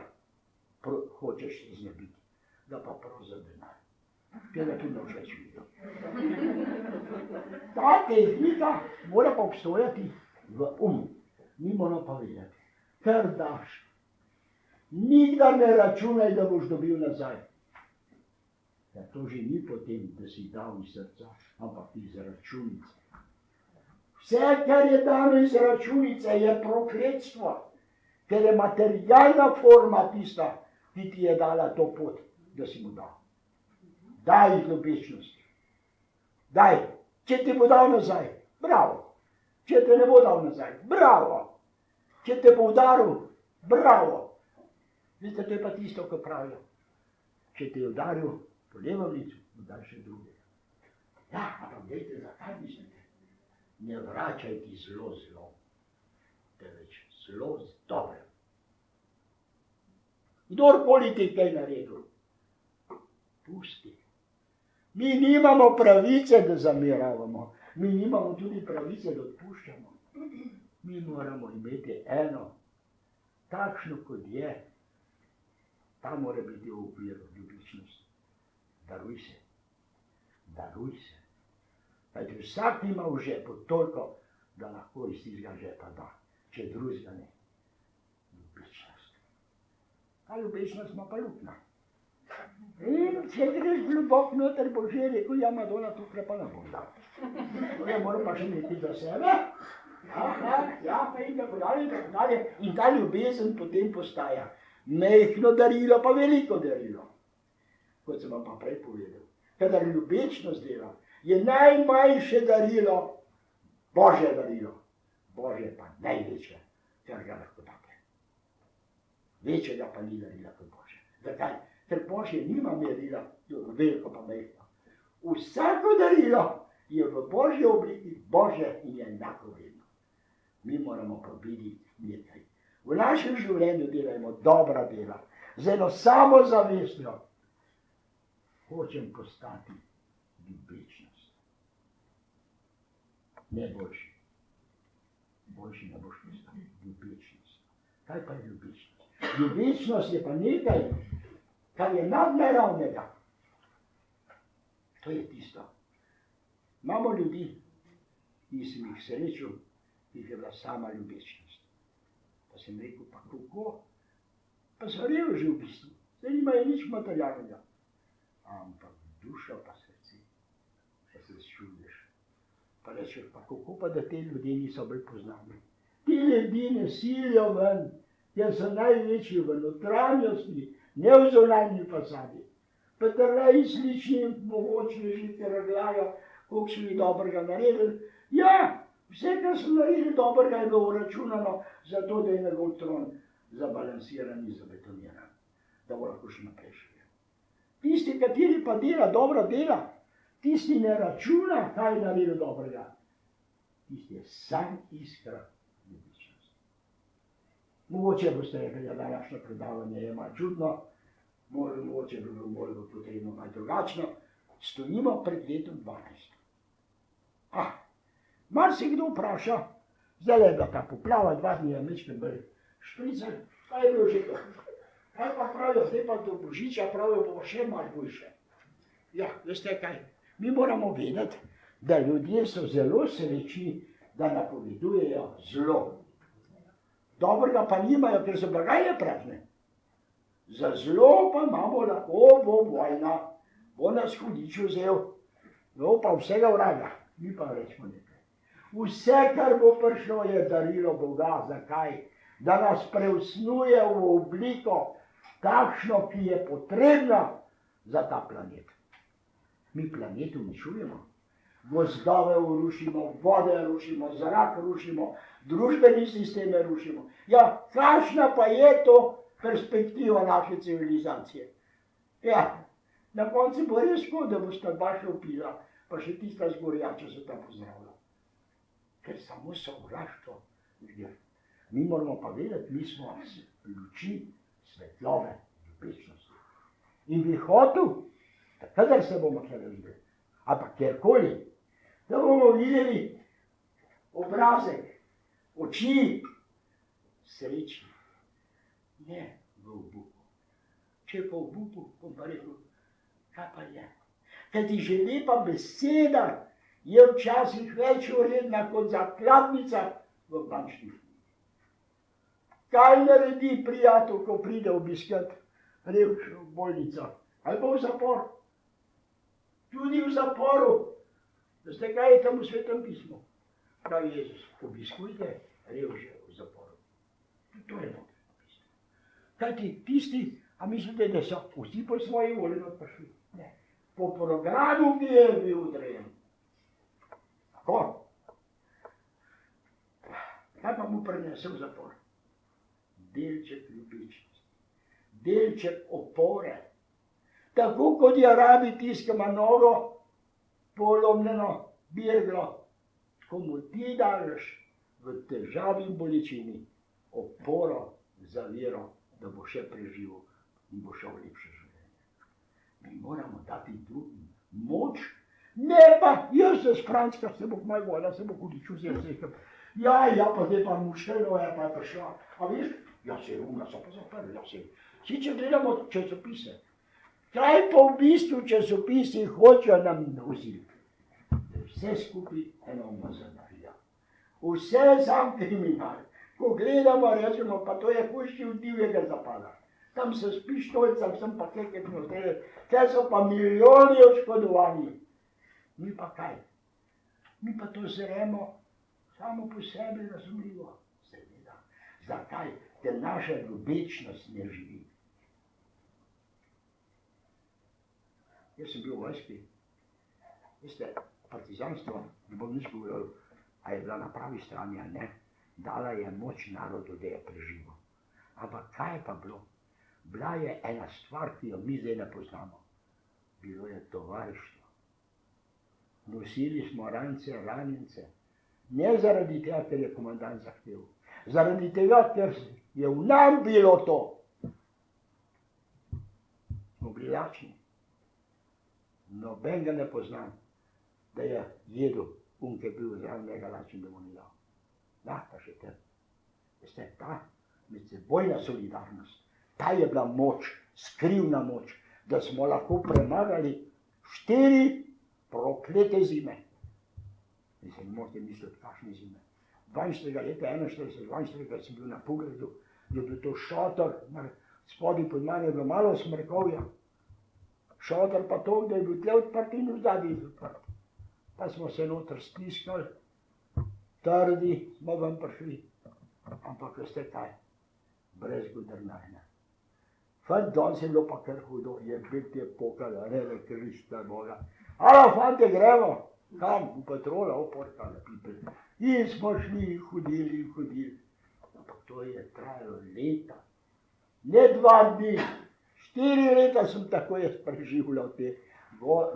hočeš znebiti, da pa prav za denar. Tega tudi ne boš več videl. Ta tehnika mora pa obstojati v Mi moramo pa vedeti, kar daš. Nikdar ne računaj, da boš dobil nazaj. Ja, to že ni potem, da si dal iz srca, ampak iz računice. Vse, kar je dano iz računice, je prokletstvo, ker je materialna forma tista, ki ti je dala to pot, da si mu dal. Daj ljubečnosti. Daj, če ti bo dal nazaj, bravo. Če te ne bo dal nazaj, bravo. Če te bo udaril, bravo. Veste, to je pa tisto, ko pravijo. Če te je udaril po levem licu, udar še drugega. Ja, ampak dejte, zakaj mislite? Ne vračaj ti zelo, temveč zelo dobro. Kdorkoli ti kaj naredil, pusti. Mi nimamo pravice, da zamiravamo. Mi nimamo tudi pravice, da odpuščamo. Mi moramo imeti eno, takšno kot je. Ta mora biti v okviru ljubičnosti. Daruj se. Daruj se. Kajti vsak ima v žepu toliko, da lahko iz tistega žepa da. Če drugega ne. Ljubičnost. Ta ljubičnost ima pa luknja. In če greš globok noter, bo že rekel, ja, Madonna, tukaj pa ne bom dal. To je moram pa še nekaj do sebe. Ja, pa in tako dalje. In ta ljubezen potem postaja majhno darilo, pa veliko darilo. Kot sem vam pa prej povedal. Kadar ljubečnost dela, je najmanjše darilo Božje darilo. Božje pa največje, ker ga lahko date. Večjega pa ni darila kot Božje. Zakaj? Ker Božje nima merila, veliko pa majhno. Vsako darilo je v Božji obliki Božje in je enako vredno. Mi moramo pa videti nekaj. V našem življenju delajmo dobra dela, z eno samo zavestjo. Hočem postati ljubečnost. Ne boljši. Boljši ne boš postati. Ljubečnost. Kaj pa je ljubečnost? Ljubečnost je pa nekaj, kar je nadnaravnega. To je tisto. Imamo ljudi, ki sem jih srečal, ki je bila sama ljubečnost. Pa sem rekel, pa kako? Pa so revži v bistvu. Zdaj nimajo nič materialnega. Ampak duša pa srce. Pa se čudiš. Pa rečeš, pa kako pa, da te ljudje niso bolj poznani? Ti ljudi ne silijo ven, ker so največji v notranjosti, ne v zunanji fasadi. Pa trleji slični, mogočni žite razglagajo, koliko so jih dobrega naredili. Ja, vse, kar so naredili dobrega, je bilo uračunano zato, da je njegov tron zabalansiran in zabetoniran. Da bo lahko še naprej šel. Tisti, kateri pa dela dobro dela, tisti ne računa, kaj je naredil dobrega. Tisti je sam iskra ljubičnosti. Mogoče boste rekli, da današnje predavanje je malo čudno, mogoče bi bilo potrebno malo drugačno. Stojimo pred letom 12. Mar se kdo vpraša, zdaj je bila ta poplava, 2 dni je mečken bolj špricer, kaj je bilo že to? Kaj pa pravijo, zdaj pa do Božiča pravijo, bo še malo boljše. Ja, veste kaj, mi moramo vedeti, da ljudje so zelo srečni, da napovedujejo zlo. Dobrega pa nimajo, ker so blagajne prazne. Za zlo pa imamo lahko, bo vojna, bo nas hudič vzel, no pa vsega vraga, mi pa rečemo nekaj. Vse, kar bo prišlo, je darilo Boga. Zakaj? Da nas preusnuje v obliko takšno, ki je potrebna za ta planet. Mi planet uničujemo. Gozdove rušimo, vode rušimo, zrak rušimo, družbeni sisteme rušimo. Ja, kakšna pa je to perspektiva naše civilizacije? Ja, na koncu bo res škoda, da boš ta baša upila, pa še tista zgorjača se ta pozdravlja. Ker samo sovraštvo. Mi moramo pa vedeti, mi smo luči, svetlobe, ljubečnosti. In bi hotel, da kadar se bomo tega videli, ampak kjerkoli, da bomo videli obrazek, oči, srečni, ne v obupu, če pa v bupu, bom pa rekel, kaj pa je. Kajti že lepa beseda je včasih več vredna kot zakladnica v bančni knjigi. Kaj naredi prijatelj, ko pride obiskat revš v bolnico? Ali bo v zapor? Tudi v zaporu. Veste, kaj je tam v Svetem pismu? Pravi Jezus, obiskujte revže v zaporu. To je dobro. Kajti tisti, a mislite, da so vsi po svoji volji prišli? Ne. Po programu, ki je bil odrejen. Tako. Kaj pa mu prinese v zapor? Delček ljubečnosti, delček opore. Tako kot je rabi tisti, ki ima nogo polomljeno, birglo, ko mu ti daš v težavi in bolečini oporo, zavero, da bo še preživel in bo šel v lepše življenje. Mi moramo dati drugim moč, ne pa, jaz se sprancka, se bo kmaj voda, se bo hudičil, ja, pa zdaj pa mučeno je pa prišla. A veš, ja se je umna, so pa zaprli, ja se je. Vsi, če gledamo časopise, kaj pa v bistvu časopisi hočejo nam vzeti? Vse skupaj eno umazanarja. Vse sam kriminal. Ko gledamo, rečemo, pa to je hujši od divjega zapada. Tam se s pištoljcem, sem pa kekaj notere, kaj so pa milijoni oškodovani. Mi pa kaj? Mi pa to zremo samo po sebi razumljivo. Seveda. Zakaj? Ker naša ljubečnost ne živi. Jaz sem bil v vojski. Veste, partizanstvo, ne bom nič govoril, a je bila na pravi strani, a ne. Dala je moč narodu, da je preživel. Ampak kaj je pa bilo? Bila je ena stvar, ki jo mi zdaj ne poznamo. Bilo je tovarištvo. Nosili smo rance, ranjence. Ne zaradi tega, ker je komandant zahteval. Zaradi tega, ker je v nam bilo to. Smo bili lačni. Noben ga ne poznam, da je jedel ki je bil zraven njega lačen, da mu ni dal. Da, pa še te. Veste, ta medsebojna solidarnost, ta je bila moč, skrivna moč, da smo lahko premagali 4 proklete zime. In se ne morate misliti, kakšne zime. 42. leta, 41. sem bil na pogledu, je bil to šotor, spodaj pod mano je bilo malo smrkovja. Šotor pa to, da je bil tle odprt in vzadaj odprt. Pa smo se noter stiskali, trdi smo vam prišli. Ampak veste kaj, brez godrnajne. Fant, danes je bilo pa kar hudo, je bil te pokal, rele Krista Boga. Alo, fante, gremo, kam? V patrola, oporkale pipel. In smo šli in hodili. Ampak to je trajalo leta. Ne 2 dni, 4 leta sem tako jaz preživljal te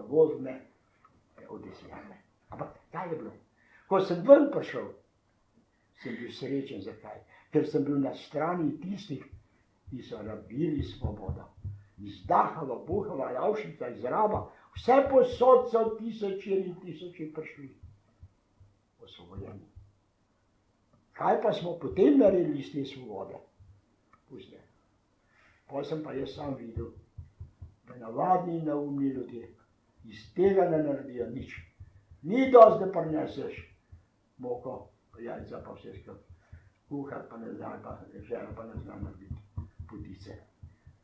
gozdne odesjane. Ampak kaj je bilo? Ko sem ven prišel, sem bil srečen. Zakaj? Ker sem bil na strani tistih, ki so rabili svobodo. Iz Dachova, Buchova, Auschwitza, iz Raba, vse posod so tisoči in tisoči prišli. Osvobojeni. Kaj pa smo potem naredili iz te svobode? Pusti. Potem sem pa jaz sam videl, da navadni in neumni ljudje iz tega ne naredijo nič. Ni dosti, da prineseš moko, jajca pa vse skupaj. Kuhar pa ne zna, pa žena pa ne zna narediti potice.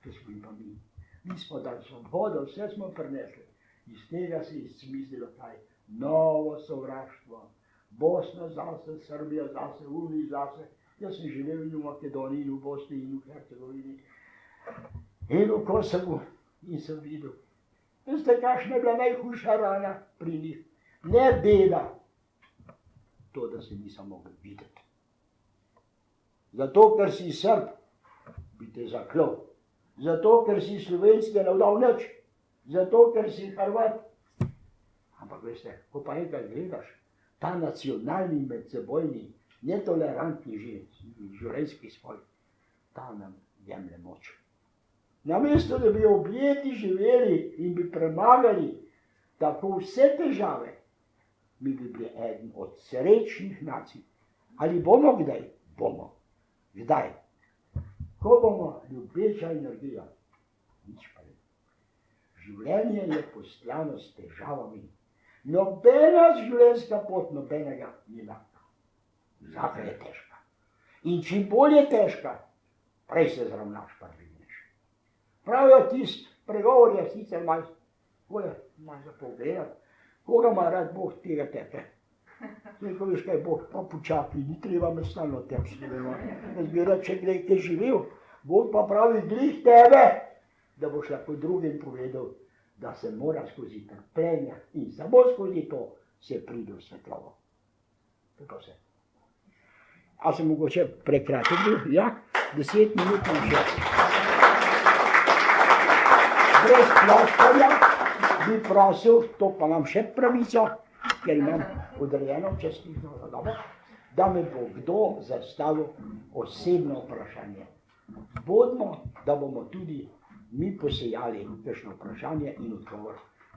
To smo pa mi. Mi smo dali svobodo, vse smo prinesli. Iz tega se je izmislilo kaj? Novo sovraštvo. Bosna zase, Srbija zase, Unij zase. Jaz sem živel in v Makedoniji, in v Bosni, in v Hercegovini, in v Kosovu, in sem videl. Veste, kakšna je bila najhujša rana pri njih? Ne beda, to, da se nisem mogel videti. Zato, ker si Srb, bi te zaklal. Zato, ker si Slovenc, te ne vdal nič. Zato, ker si Hrvat. Ampak veste, ko pa enkrat gledaš, ta nacionalni, medsebojni, netolerantni življenjski spoj, ta nam jemlje moč. Namesto, da bi objeti živeli in bi premagali tako vse težave, mi bi bili eden od srečnih nacij. Ali bomo kdaj? Bomo. Kdaj? Ko bomo ljubeča energija nič pa ne. Življenje je postlano s težavami. Nobena življenjska pot, nobenega ni lahka. Vsaka je težka. In čim bolj je težka, prej se zravnaš, pa dvigneš. Pravijo tisti pregovor je sicer malo zapovedati, koga ima rad Bog, tega teke. Ko veš kaj, Bog pa počakaj, ni treba me stalno tepsti. Jaz bi rad, če nekaj živel, Bog pa pravi, glih tebe, da boš lahko drugim povedal, da se mora skozi trpljenje in samo skozi to se pride v svetlovo. To je pa vse. A sem mogoče prekratek bil? Ja, 10 minut in še. Brez ploščanja bi prosil, to pa imam še pravico, ker imam odrejeno častitno dobo, da me bo kdo zastavil osebno vprašanje. Bodimo, da bomo tudi mi posejali kakšno vprašanje in odgovor,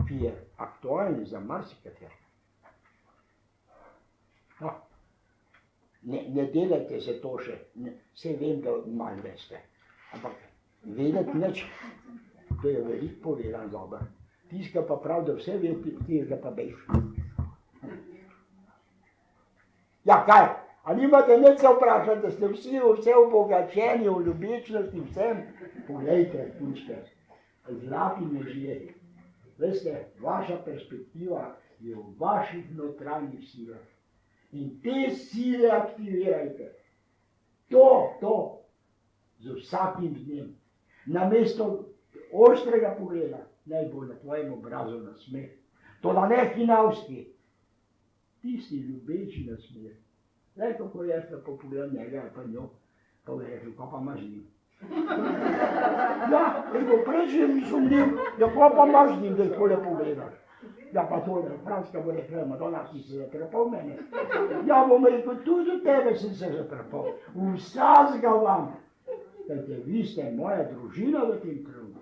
ki je aktualen za marsikatero. No, ne delajte se to še, vse vem, da malo veste, ampak vedeti nič, to je veliko povedan dober. Tiska pa prav, da vse ve, tega pa bejš. Ja, kaj? A nimate nič se vprašati, da ste vse obogačeni v ljubečnosti vsem? Poglejte, punčke, zlati možje. Veste, vaša perspektiva je v vaših notranjih silah. In te sile aktivirajte. To, z vsakim dnem. Namesto ostrega pogleda, naj bo na tvojem obrazu nasmeh. Toda ne hinavski, tisti ljubeči nasmeh. Zdaj, kako jaz lepo pogledam njega ali pa njo, pa bi rekel, ko pa imaš z njim. Ja, rekel, prej sem sumljiv, ja, ko pa imaš z njim, da tako lepo gledaš. Ja, pa tole, Franska bo rekla, Madonna, si se zatrpal mene. Ja, bom rekel, tudi od tebe sem se zatrpal. Vsazga vam. Kajte, vi ste moja družina v tem trenutku.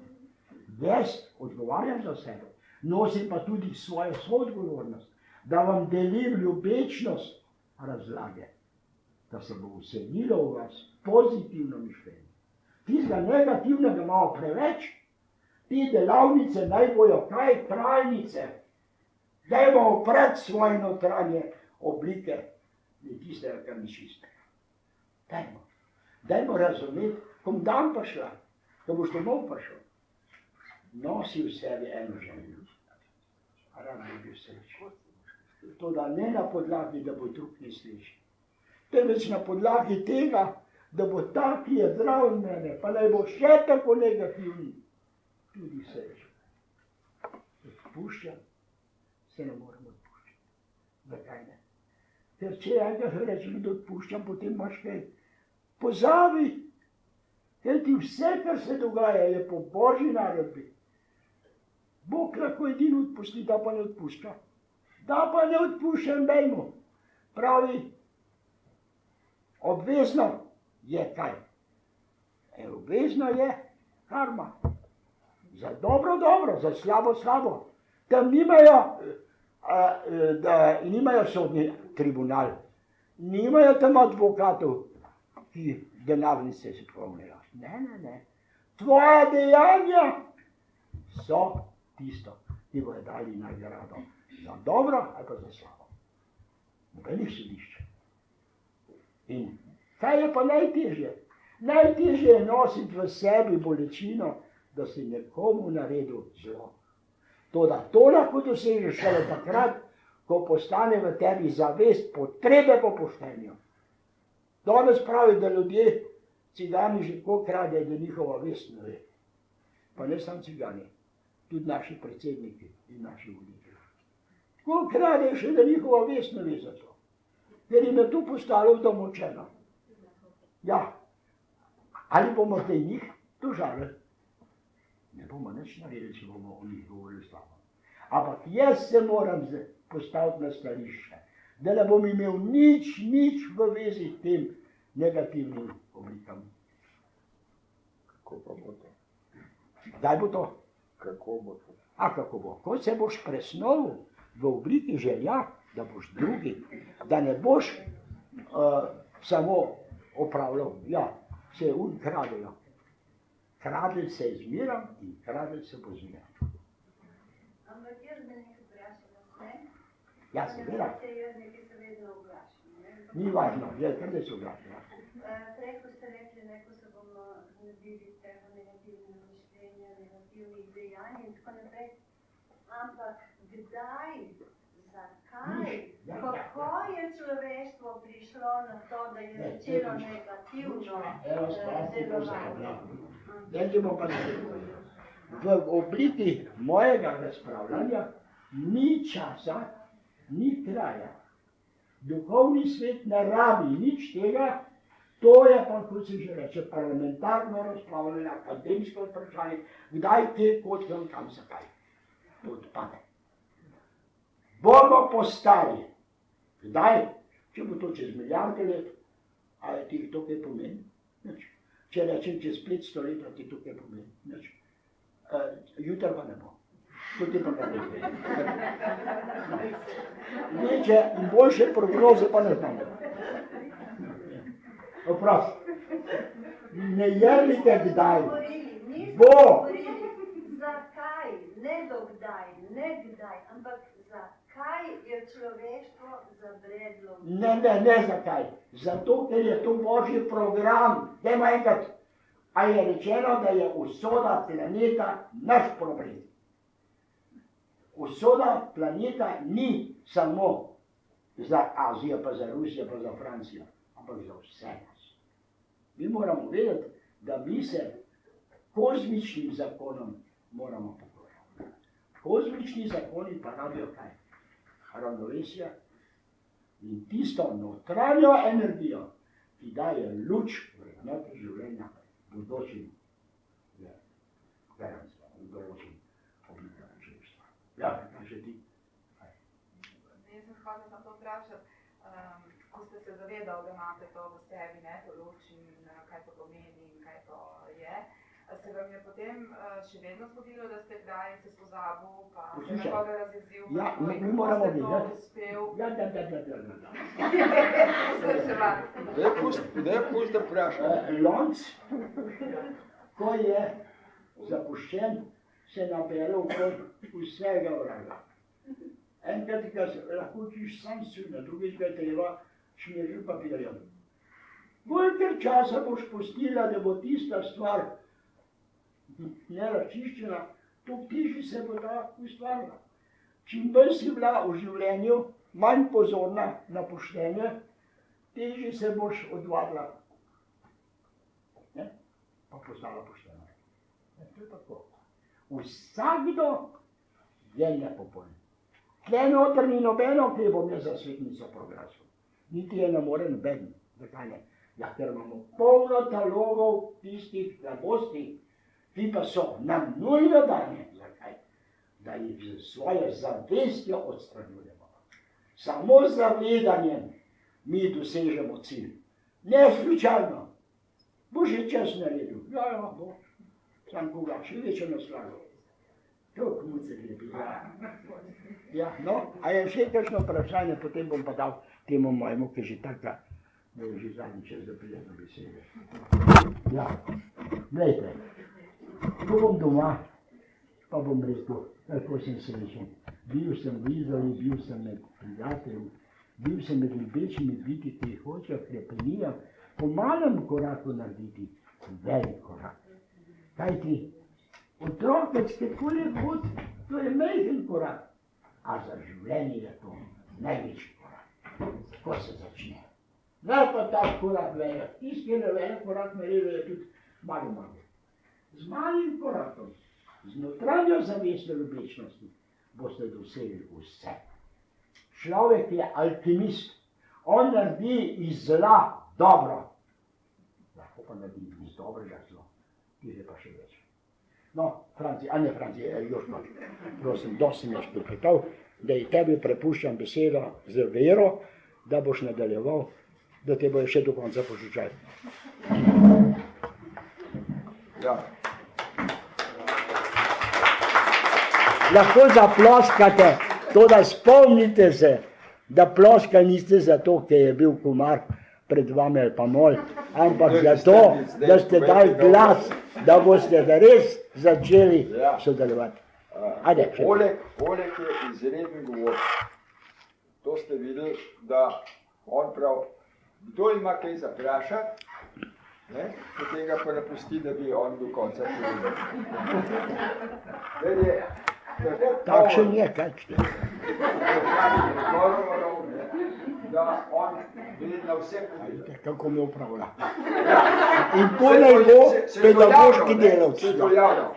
Jaz odgovarjam za sebe. Nosim pa tudi svojo soodgovornost, da vam delim ljubečnost razlage, da se bo vselilo v vas pozitivno mišljenje. Tistega negativnega malo preveč, te delavnice naj bojo kaj trajnice. Dajmo opret svoje notranje oblike in tistega, kar ni čistega. Dajmo razumeti, kom dan pa šla, ko boš domov prišel. Nosi v sebi eno željo. Rad bi bil srečen. To da ne na podlagi, da bo drug ne sliši. Temveč na podlagi tega, da bo ta, ki je zdrav v mene, pa naj bo še tako negativni, tudi srečen. Odpuščam, se ne morem odpuščati. Zakaj ne? Ker če enkrat rečem, da odpuščam, potem imaš kaj. Pozabi, ker ti vse, kar se dogaja, je po Božji naredbi. Bog lahko edino odpusti, da pa ne odpušča. Da pa ne odpuščam, dajmo. Pravi, obvezno je kaj? Obvezno je karma. Za dobro, za slabo, slabo. Tam nimajo sodni tribunal, nimajo tam advokatov, ki denarnice se polnijo. Ne. Tvoja dejanja so tisto, ki bojo dali nagrado. Za dobro ali pa za slabo. Nobenih sodišč. In kaj je pa najtežje? Najtežje je nositi v sebi bolečino, da si nekomu naredil zlo. Toda to lahko dosežeš šele takrat, ko postane v tebi zavest potrebe po poštenju. Danes pravi, da ljudje, cigani že koliko rade, da njihova vest ne ve. Pa ne samo cigani, tudi naši predsedniki in naši voditelji. Koliko rade še, da njihova vest ne ve za to. Ker jim je to postalo domočeno. Ja, ali bomo te njih dožali? Ne bomo nič naredili, če bomo o njih govorili slabo. Ampak jaz se moram postaviti na stališče, da ne bom imel nič v vezi s tem negativnim oblikam. Kako pa bo to? Kdaj bo to? Kako bo to? A kako bo? Ko se boš presnovil v obliki želja, da boš drugi, da ne boš samo opravljal, ja, se ukradejo. Kradec se je zmeral in kradec se bo zmeral. Ampak jaz bi nekaj vprašala, ne? Ja, seveda, Jaz nekaj se vedno oglašam, ne? ni važno, je, kar da se oglaša. Prej, ko ste rekli, ne, ko se bomo znebili tega negativnega mišljenja, negativnih dejanj in tako naprej. Ampak kdaj, zakaj, kako je človeštvo prišlo na to, da je začelo negativno delovati? Zdaj bom pa nekaj. V obliki mojega razpravljanja ni časa, ni kraja. Duhovni svet ne rabi nič tega, to je pa, kot se že reče, parlamentarno razpravljanje, akademsko vprašanje, kdaj te kotkam, kam se kaj. To odpade. Bomo postali. Kdaj? Če bo to čez milijarde let, ali ti to kaj pomeni? Nič. Če rečem čez 500 let, ti to kaj pomeni? Nič. Jutri pa ne bo. To ti pa ne pomeni. Neče in boljše prognoze pa ne znamo. Oprosti. Ne jemljite kdaj. Bo. Zakaj, ne dokdaj, ne kdaj, ampak zakaj je človeštvo zabredlo? Ne zakaj. Zato, ker je to Božji program. Dajmo enkrat, a je rečeno, da je usoda planeta naš problem. Usoda planeta ni samo za Azijo, pa za Rusijo, pa za Francijo, ampak za vse nas. Mi moramo vedeti, da mi se kozmičnim zakonom moramo pokoriti. Kozmični zakoni pa rabijo kaj? Ravnovesje in tisto notranjo energijo, ki daje luč vrednote življenja bodočim garancijam, bodočim oblikam človeštva. Ja, kaj še ti? Jaz sem hvala na to vprašati, ko ste se zavedali, da imate to v sebi, ne, to luč in kaj to pomeni in kaj to je. Se vam je potem še vedno zgodilo, da ste kdaj se spozabil, pa se nekoga razjezil, ja, kako mi ste to uspel? Ja. Daj pusti, da vprašam. Lonc, ko je zapuščen, se nabere okoli vsega vraga. Enkrat ga lahko učiš sam suna, drugič ga je treba šmiriti papirjem. Kolikor časa boš pustila, da bo tista stvar nerazčiščena, to tiši se bo ta ustvarila. Čim bolj si bila v življenju manj pozorna na poštenje, težje se boš odvadila. Ne? Pa postala poštena. To je tako. Vsakdo je nepopoln. Tle noter ni nobeno, ki bom jaz za svetnico proglasil. Niti je ne more noben. Zakaj ne? Ja, ker imamo polno talogov tistih slabosti, ki pa so nam nujno dane. Zakaj? Da jih z svojo zavestjo odstranjujemo. Samo z zavedanjem mi dosežemo cilj. Ne slučajno. Bo že čas naredil. Ja, bo. Sam koga, še večjo naslago. To kmuce lepi. Ja, no, a je še kakšno vprašanje, potem bom pa dal temu mojemu, ki že taka, da je že zadnji čas za prijetno besede. Ja, glejte, ko bom doma, pa bom rekel, kako sem srečen. Bil sem v Izoli, bil sem med prijateljem, bil sem med ljubečimi biti, ki hočejo krepenijo, po malem koraku narediti velik korak. Kajti, otrokec, kakoli je hod, to je majhen korak, a za življenje je to največji korak. Ko se začne. Ne pa tak korak veja. Tisti, ki ne veja korak naredi, je tudi malo. Z malim korakom, z notranjo zavestjo ljubečnosti, boste dosegli vse. Človek je alkimist. On naredi iz zla dobro. Lahko pa naredi iz dobrega zlo. Tih je pa še več. No, Franci, Jožma, prosim, dosti mi je špilpetal, da ji tebi prepuščam besedo z vero, da boš nadaljeval, da te bojo še do konca požičali. Ja. Lahko zaploskate, to da spomnite se, da ploskali niste zato, ker je bil Komar pred vami ali pa mol, ampak zato, da ste dali glas da boste res začeli Ja. sodelovati. Ajde, še. Oleg je izreden govornik. To ste videli, da on prav, kdo ima kaj zaprašati, ne, potem ga pa ne pusti, da bi on do konca povedal. Ker je tako Takšen je, kakšen. da on ve na vse povedal. Kako me upravlja. In to naj bo pedagoški delavc. Se to javno.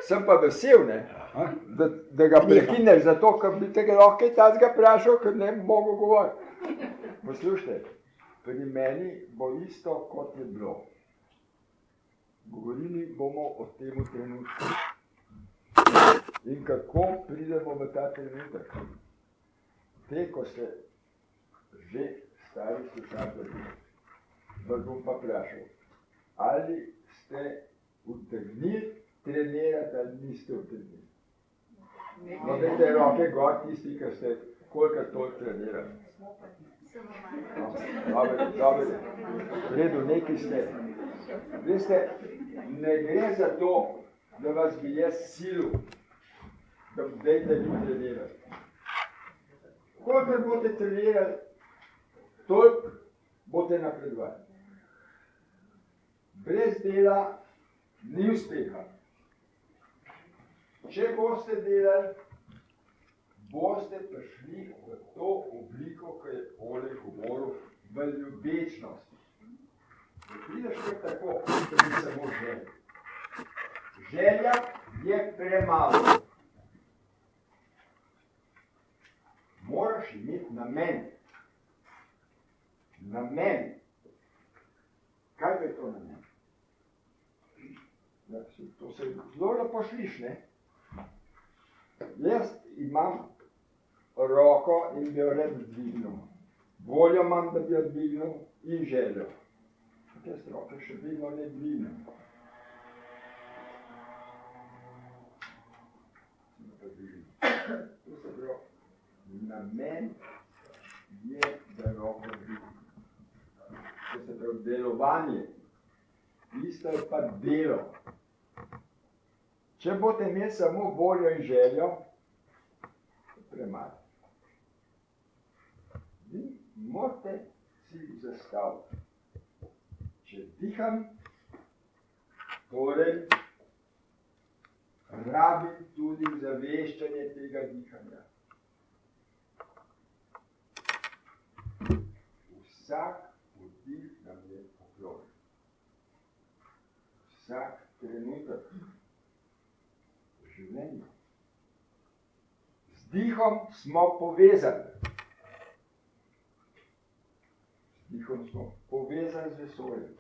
Sem pa vesel, ne, da ga prekineš, zato ker bi tega lahko kaj takega vprašal, ker ne bi mogel govoriti. Poslušajte, pri meni bo isto, kot je bilo. Govorili bomo o tem trenutku. In kako pridemo v ta trenutek. Te, ko ste že stari slušatelji, vas bom pa vprašal, ali ste utegnili trenirati ali niste utegnili. No, dajte roke gor tisti, ki ste kolikor toliko trenirali. Dobro, v redu, neki ste. Veste, ne gre za to, da vas bi jaz silil, da dajte vi trenirati. Kolikor boste trenirali, toliko boste napredovali. Brez dela ni uspeha. Če boste delali, boste prišli v to obliko, ki je Oleg govoril, v ljubečnost. Ne prideš kar tako, da bi samo želja. Želja je premalo. Moraš imeti namen. Namen. Kaj je to namen? To se zelo lepo sliši, ne? Jaz imam roko in bi jo rad dvignil. Voljo imam, da bi jo dvignil in željo. Jaz roke še vedno ne dvignem. To se pravi, namen je, da roko dvignem. To se pravi, delovanje. Isto je pa delo. Če boste imeli samo voljo in željo, premalo. Vi morate si zastaviti. Če diham, torej rabim tudi zaveščanje tega dihanja. Vsak vdih nam je poklon. Vsak trenutek življenja. Z dihom smo povezani. Z dihom smo povezani z vesoljem.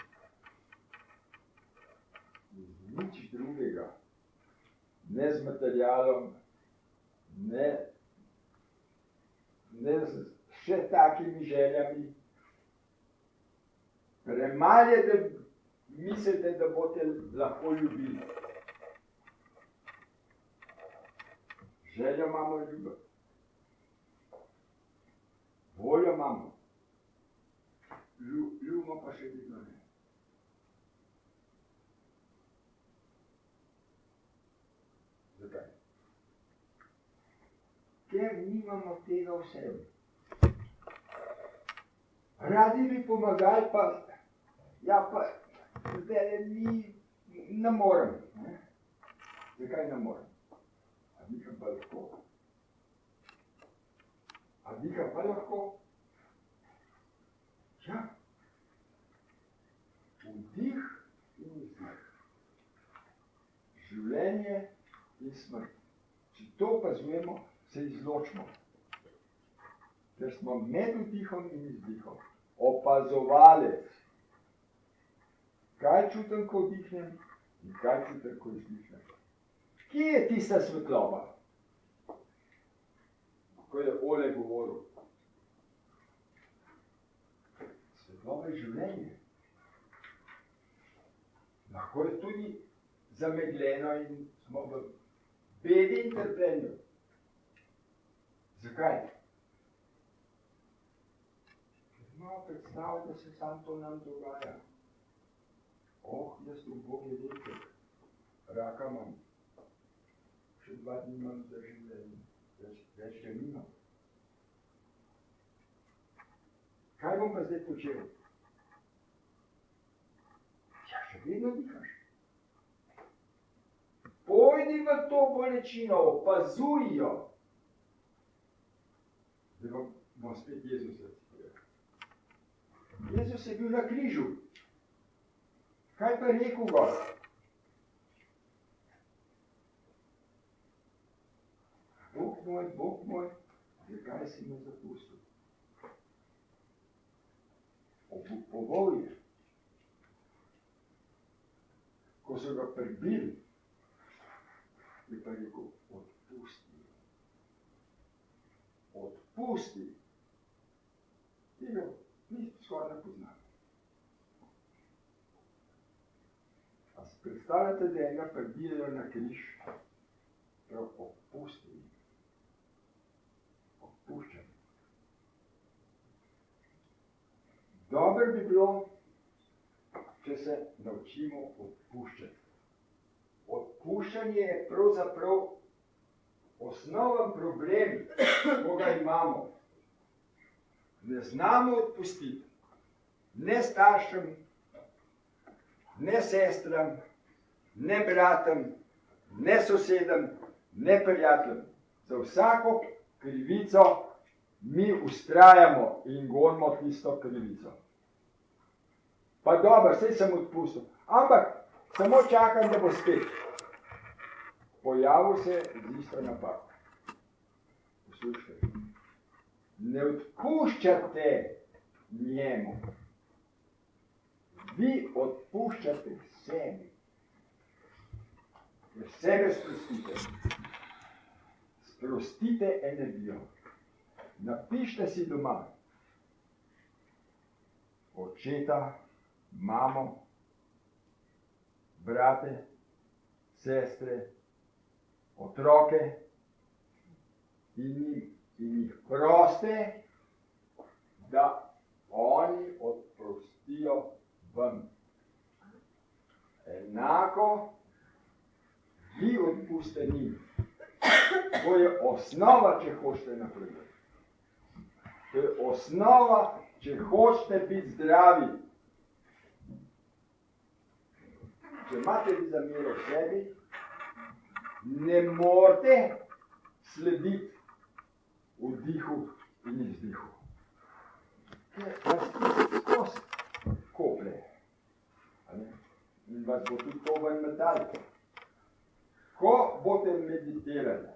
Nič drugega. Ne z materialom, ne z še takimi željami. Premalo je, da mislite, da boste lahko ljubili. Željo imamo ljubiti. Voljo imamo. Ljubimo pa še vedno ne. Zakaj? Ker nimamo tega v sebi. Radi bi pomagali, pa ja pa zdaj ne morem. Ne? Zakaj ne morem? A diham pa lahko? A diham pa lahko? Ja. Vdih in izdih. Življenje in smrt. Če to opazujemo, se izločimo. Ker smo med vdihom in izdihom. Opazovalec. Kaj čutim, ko vdihnem in kaj čutim, ko izdihnem. Kje je tista svetloba, ko je Oleg govoril? Svetloba je življenje. Lahko je tudi zamegljeno in smo v bedi in trpljenju. Zakaj? Ker imamo predstav, da se samo to nam dogaja. Jaz v Bogu rekel, raka imam. Še 2 dni imam za življenje, več ga nimam. Kaj bom pa zdaj počel? Ja, še vedno dihaš. Pojdi v to bolečino, opazuj jo. Zdaj bom spet Jezusa citiral. Jezus je bil na križu. Kaj pa je rekel gor? Bog moj, zakaj si me zapustil? Obupoval je. Ko so ga prebili, je pa rekel, odpusti. Odpusti. Tega ni skoraj ne poznal. A si predstavljate, da enega prebijajo na križ, prav odpusti. Odpuščam. Dobro bi bilo, če se naučimo odpuščati. Odpuščanje je pravzaprav osnoven problem, ko ga imamo. Ne znamo odpustiti. Ne staršem, ne sestram, ne bratom, ne sosedem, ne prijateljem. Za vsako krivico mi ustrajamo in gonimo tisto krivico. Pa dobro, saj sem odpustil. Ampak samo čakam, da bo spet. Pojavil se z isto napako. Poslušajte. Ne odpuščate njemu. Vi odpuščate sebi. Ker sebe sprostite. Sprostite energijo. Napišite si doma. Očeta, mamo, brate, sestre, otroke in jih proste, da oni odprostijo vam. Enako vi odpuste njim. To je osnova, če hočete napredovati. To je osnova, če hočete biti zdravi. Če imate vi zamero v sebi, ne morete slediti vdihu in izdihu. Ker vas skozi koplje. In vas bo tudi to ven metali. Ko boste meditirali,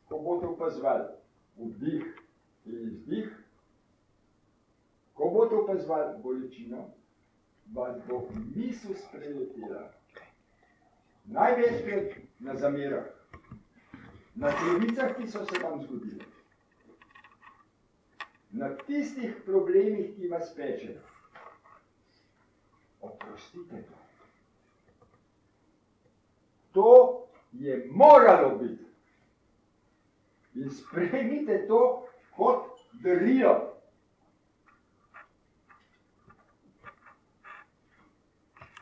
ko boste opazovali vdih in izdih, ko boste opazovali bolečino, vas bo misel spreletela. Največkrat na zamerah, na krivicah, ki so se vam zgodile, na tistih problemih, ki vas pečejo. Oprostite to. To je moralo biti. In sprejmite to kot darilo.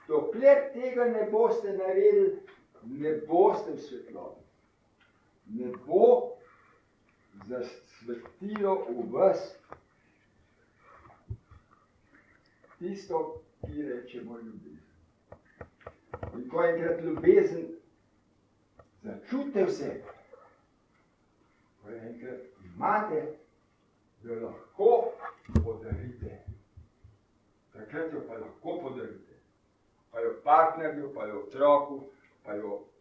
Dokler tega ne boste naredili, ne boste v svetlobi. Ne bo zasvetilo v vas tisto, ki rečemo ljubezen. In ko enkrat ljubezen začutite vse, ko enkrat imate, jo lahko podarite. Takrat jo pa lahko podarite. Pa jo partnerju, pa jo otroku,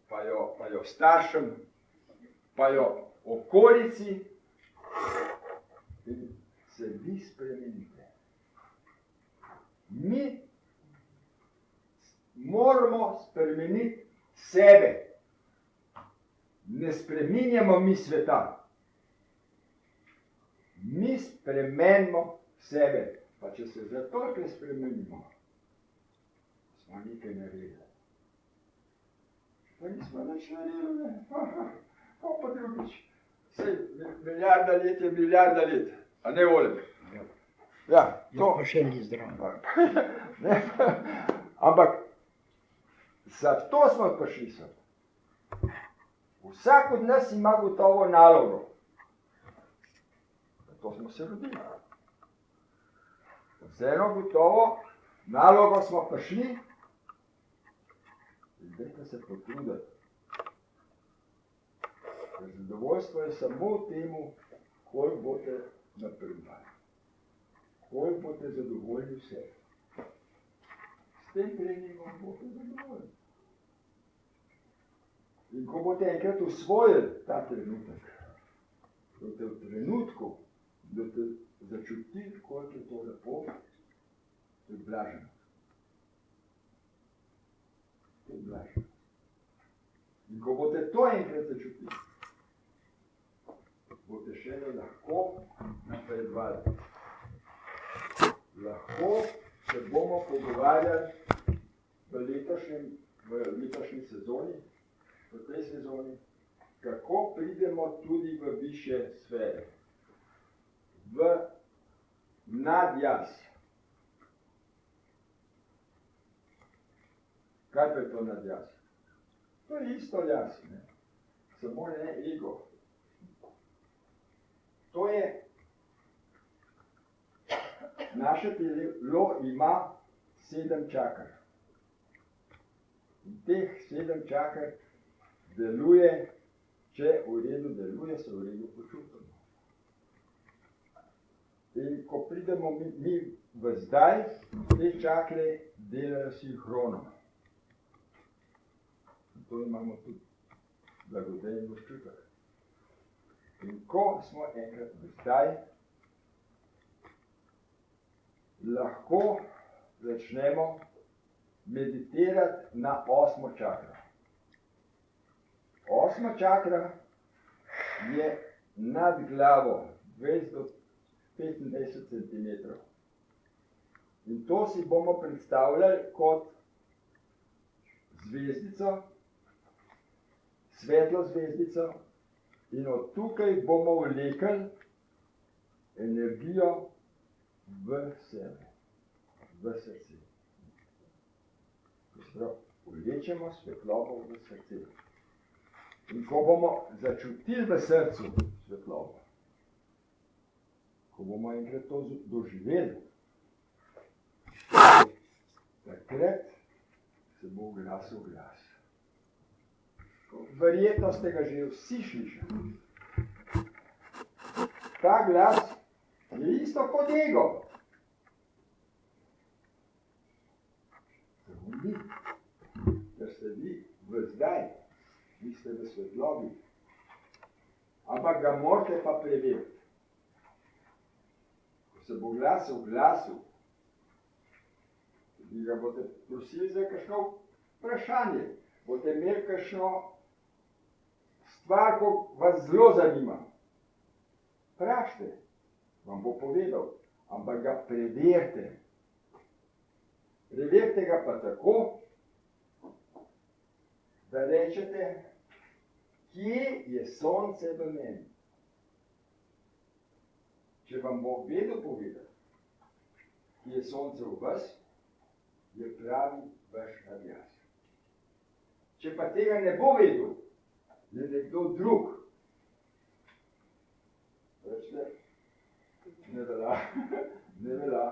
pa jo staršem, pa jo okolici in se vi spremenite. Mi moramo spremeniti sebe. Ne spreminjamo mi sveta. Mi spremenimo sebe. Pa če se za toliko spremenimo, smo nekaj naredili. Pa nismo nič naredili. Pa drugič. Sej, milijarda let je milijarda let. A ne volim. Ja, to. Pa še ni zdrav. Ne, ampak Zato smo prišli sem. Vsak od nas ima gotovo nalogo. Zato smo se rodili. Z eno gotovo nalogo smo prišli in dajte se potruditi. Zadovoljstvo je samo v temu, koliko boste napredovali. Koliko boste zadovoljni vse. S tem treningom boste zadovoljni. In ko boste enkrat usvojili ta trenutek, boste v trenutku, boste začutili, koliko je to lepo, to je blaženo. To je blaženo. In ko boste to enkrat začutili, boste šele lahko napredovali. Lahko se bomo pogovarjali v letošnji sezoni, v tej sezoni, kako pridemo tudi v višje sfere, v nadjaz. Kaj pa je to nadjaz? To je isto jaz, ne? Samo ne ego. To je, naše telo ima 7 čakr. In teh 7 čakr deluje, če v redu deluje, se v redu počutimo. In ko pridemo mi v zdaj, te čakre delajo sinhrono. To imamo tudi blagodejen občutek. In ko smo enkrat v zdaj, lahko začnemo meditirati na 8. čakro. 8. čakra je nad glavo 20 do 25 cm. In to si bomo predstavljali kot zvezdico, svetlo zvezdico, in od tukaj bomo vlekli energijo v sebe, v srce. Vlečemo svetlobo v srce. In ko bomo začutili v srcu svetlobo, ko bomo enkrat to doživeli, takrat se bo oglasil glas. Verjetno ste ga že vsi slišali. Ta glas je isto kot ego. Samo ni, ker ste vi v zdaj, vi ste v svetlobi. Ampak ga morate pa preveriti. Ko se bo glas oglasil, vi ga boste prosili za kakšno vprašanje, boste imeli kakšno stvar, ko vas zelo zanima. Vprašajte, vam bo povedal, ampak ga preverite. Preverite ga pa tako, da rečete, kje je sonce v meni. Če vam bo vedel povedati, kje je sonce v vas, je pravi vaš nadjaz. Če pa tega ne bo vedel, je nekdo drug. Rečete, ne velja, ne velja.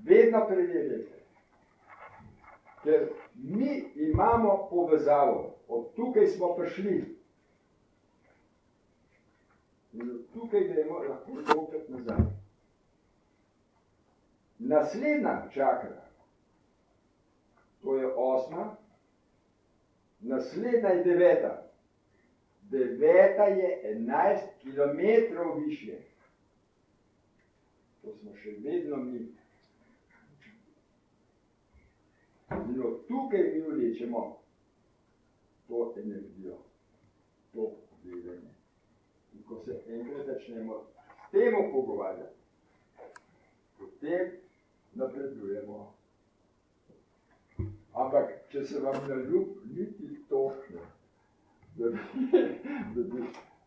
Vedno preverjate. Ker mi imamo povezavo, od tukaj smo prišli. In od tukaj gremo lahko dokrat nazaj. Naslednja čakra, to je 8. Naslednja je 9. 9 je 11 kilometrov više. To smo še vedno mi. In od tukaj mi vlečemo to energijo, to vedenje. In ko se enkrat začnemo s temu pogovarjati, potem napredujemo. Ampak, če se vam naljubi to, da bi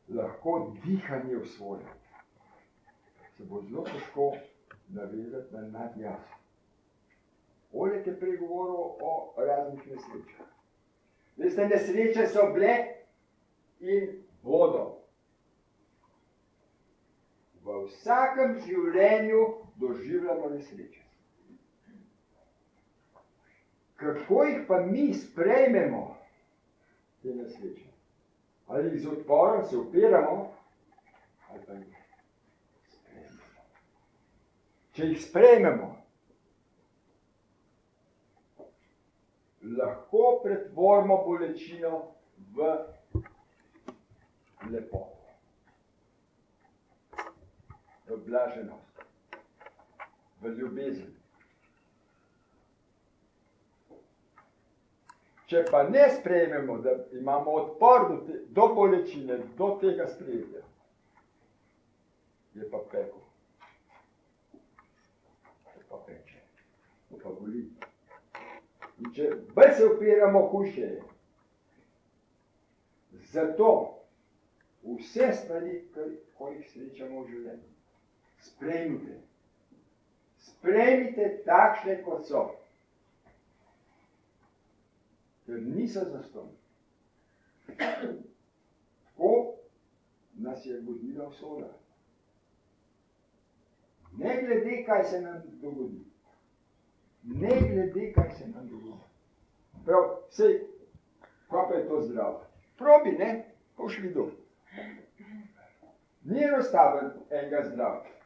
lahko dihanje osvojili, se bo zelo težko navezati na nadjaz. Oleg je pregovoril o raznih nesrečah. Veste, nesreče so bile in bodo. V vsakem življenju doživljamo nesreče. Kako jih pa mi sprejmemo, te nesreče? Ali jih z odporom se upiramo, ali pa jih sprejmemo. Če jih sprejmemo, lahko pretvorimo bolečino v lepoto, v blaženost, v ljubezen. Če pa ne sprejmemo, da imamo odpor do bolečine, do tega sprejetja, je pa pekel. Je pa peče. To pa boli. In če bolj se upiramo, hujše je. Zato vse stvari, ko jih srečamo v življenju, sprejmite. Sprejmite takšne, kot so. Ker niso zastonj. Tako nas je vodila usoda. Ne glede, kaj se nam dogodi. Ne glede, kaj se nam dogodi. Prav, sej, kaj pa je to zdravo? Probi, ne? Boš videl. Ni enostaven enega zdravja.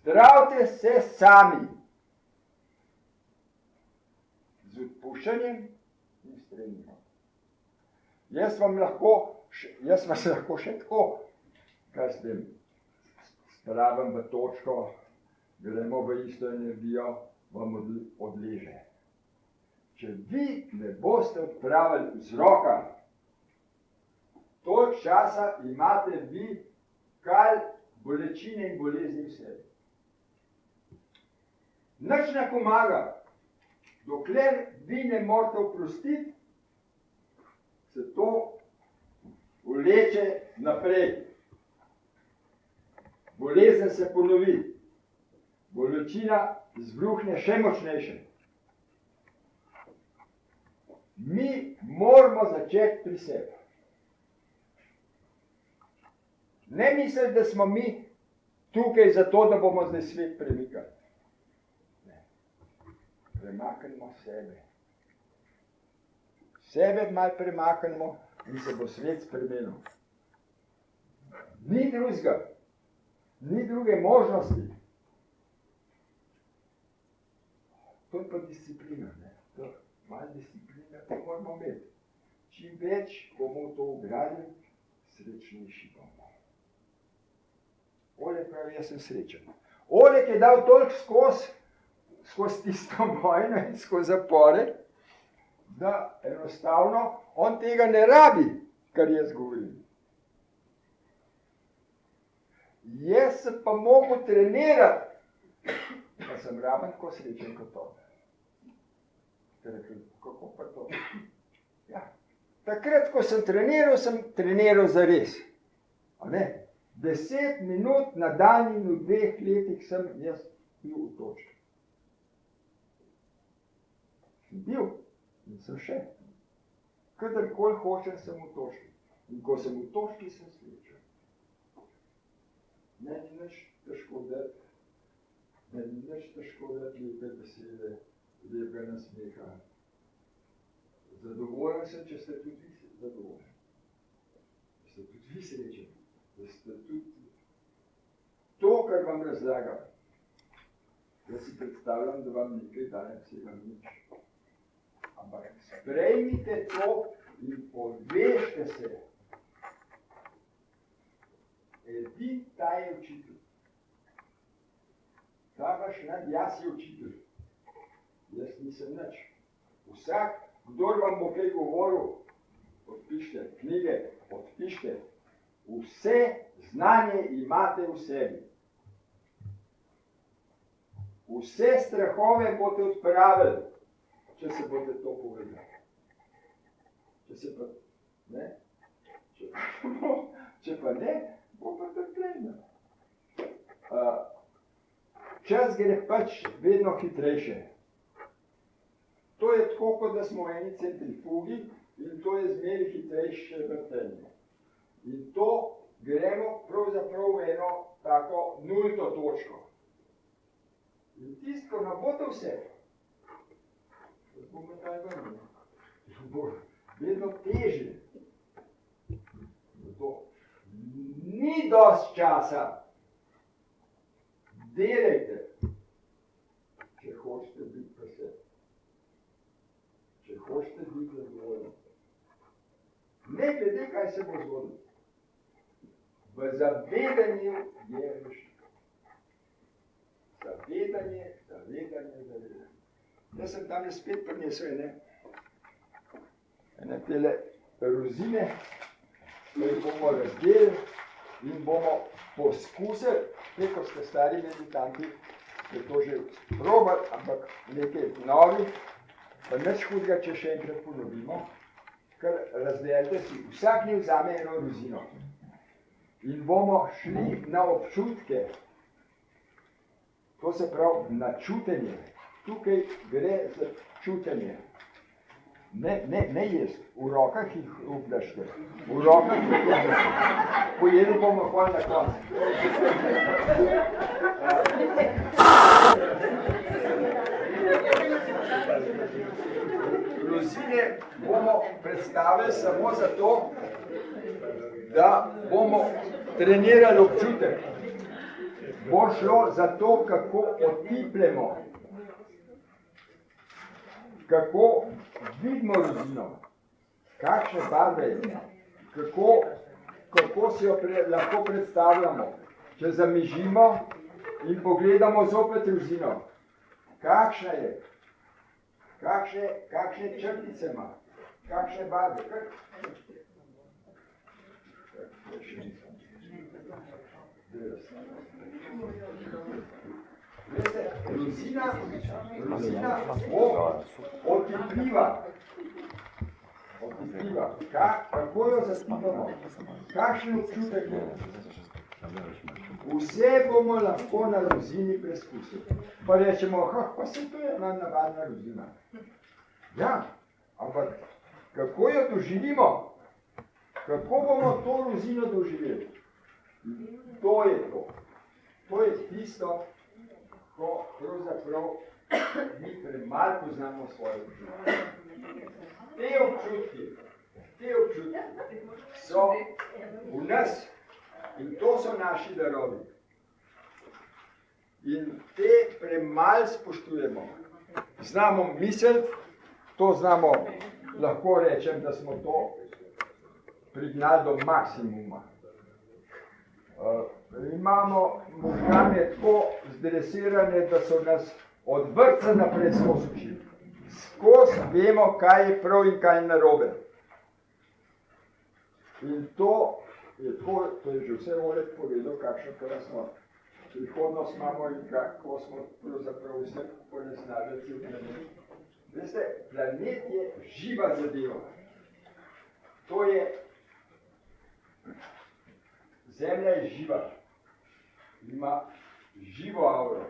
Zdravite se sami. Z odpuščanjem in stremljenjem. Jaz vas lahko še tako, kaj s tem, spravim v točko, gremo v isto energijo, vam odleže. Če vi ne boste odpravili vzroka, toliko časa imate vi kaj bolečine in bolezni v sebi. Nič ne pomaga. Dokler vi ne morete oprostiti, se to vleče naprej. Bolezen se ponovi. Bolečina zbruhne še močnejše. Mi moramo začeti pri sebi. Ne misliti, da smo mi tukaj zato, da bomo zdaj svet premikali. Premaknimo sebe. Sebe malo premaknimo in se bo svet spremenil. Ni drugega. Ni druge možnosti. To je pa disciplina. Ne? To malo disciplina, to moramo imeti. Čim več bomo to ugradili, srečnejši bomo. Oleg pravi, jaz sem srečen. Oleg je dal toliko skozi tisto vojno in skozi zapore, da enostavno on tega ne rabi, kar jaz govorim. Jaz sem pa mogel trenirati, pa sem raben tako srečen kot on. Kako pa to? Ja. Takrat, ko sem treniral zares. A ne? 10 minut na dan in v 2 letih sem jaz bil v točki. Bil in sem še. Kadarkoli hočem, sem v točki. In ko sem v točki, sem srečen. Meni nič težko dati lepe besede, lepega nasmeha. Zadovoljen sem, če ste tudi vi zadovoljni. Če ste tudi vi srečeni. Da ste tudi to, kar vam razlagam. Jaz si predstavljam, da vam nekaj dajem vsega nič. Ampak sprejmite to in povežite se. Edin ta je učitelj. Ta vaš jaz je učitelj. Jaz nisem nič. Vsak, kdor vam bo kaj govoril, odpište knjige, odpište. Vse znanje imate v sebi. Vse strahove boste odpravili, če se boste to povedali. Če pa ne, bo pa trpljenje. Čas gre pač vedno hitrejše. To je tako kot da smo v eni centrifugi in to je zmeraj hitrejše vrtenje. In to gremo pravzaprav v eno tako nulto točko. In tisto, ko nam bo to vse, bomo kaj vrnili. Bo vedno težje. Zato ni dosti časa. Delajte, če hočete biti presed. Če hočete biti zadovoljni. Ne glede, kaj se bo zgodilo. V zavedanju je rešitev. Zavedanje. Jaz sem tam spet prinesel ene tele rozine, ki jih bomo razdelili in bomo poskusili, ko ste stari meditanti, je to že probali, ampak nekaj novih, pa nič hudega, če še enkrat ponovimo, ker razdelite si, vsak njih vzame eno rozino in bomo šli na občutke, to se pravi na čutenje. Tukaj gre za čutenje. Ne jesti, v rokah jih uplašte. V rokah jih uplašte. Pojedli bomo pol na koncu. Rozine bomo predstavili samo zato, da bomo trenirali občutek. Bo šlo za to, kako otipljemo, kako vidimo rozino, kakšne barve je, kako si jo lahko predstavljamo, če zamižimo in pogledamo zopet rozino. Kakšna je, kakšne črtice ima, kakšne barve. Veste, rozina bo otipljiva. Kako jo zaspivamo? Kakšen občutek je? Vse bomo lahko na rozini preskusili. Pa rečemo, pa se to je ena navadna rozina. Ja, ampak kako jo doživimo? Kako bomo to rozino doživeli? To je to. To je tisto, ko pravzaprav mi premalo poznamo svoje občutke. Te občutki so v nas in to so naši darovi. In te premalo spoštujemo. Znamo misliti, to znamo, lahko rečem, da smo to prignali do maksimuma. Imamo možgane tako zdresirane, da so nas od vrtca naprej skozi učili. Skozi vemo, kaj je prav in kaj je narobe. In to je že vse Oleg povedal, kakšno krasno prihodnost imamo in kako smo pravzaprav vse ponesnažili v planet. Veste, planet je živa zadeva. To je Zemlja je živa, ima živo auro.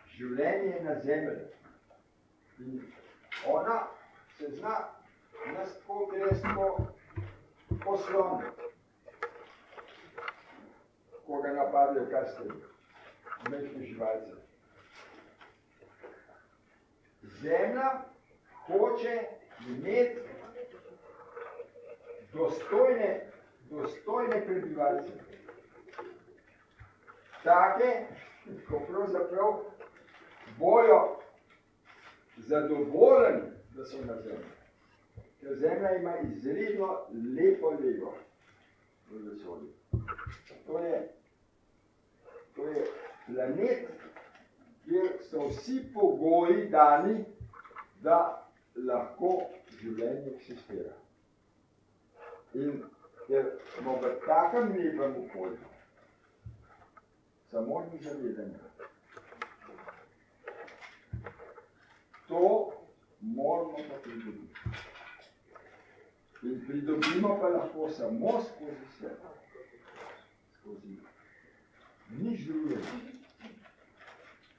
Življenje je na zemlji. In ona se zna nas tako gresti po slonu. Ko ga napadajo, kaj ste mehki živalce. Zemlja hoče imeti dostojne prebivalce. Take, ko pravzaprav bojo zadovoljni, da so na zemlji. Ker zemlja ima izredno lepo lego v vesolju. To je planet, kjer so vsi pogoji dani, da lahko življenje eksistira. In ker smo v takem lepem okolju, samo ni zavedanja. To moramo pa pridobiti. In pridobimo pa lahko samo skozi sebe. Skozi nič drugega.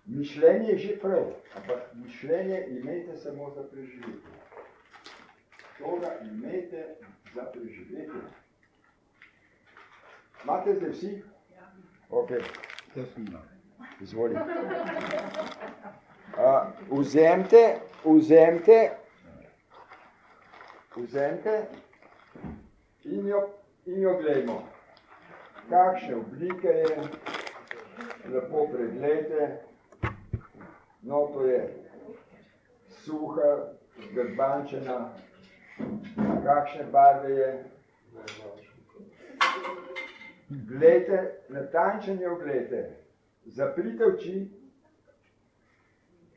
Mišljenje je že prav, ampak mišljenje imejte samo za preživetje. To ga imejte za preživetje. Imate zdaj vsi? Ok. Izvolite. Vzemite in jo gledamo. Kakšne oblike je, lepo pregledajte. No, to je suha, zgrbančena, kakšne barve je. Glejte, natančen jo glejte. Zaprite oči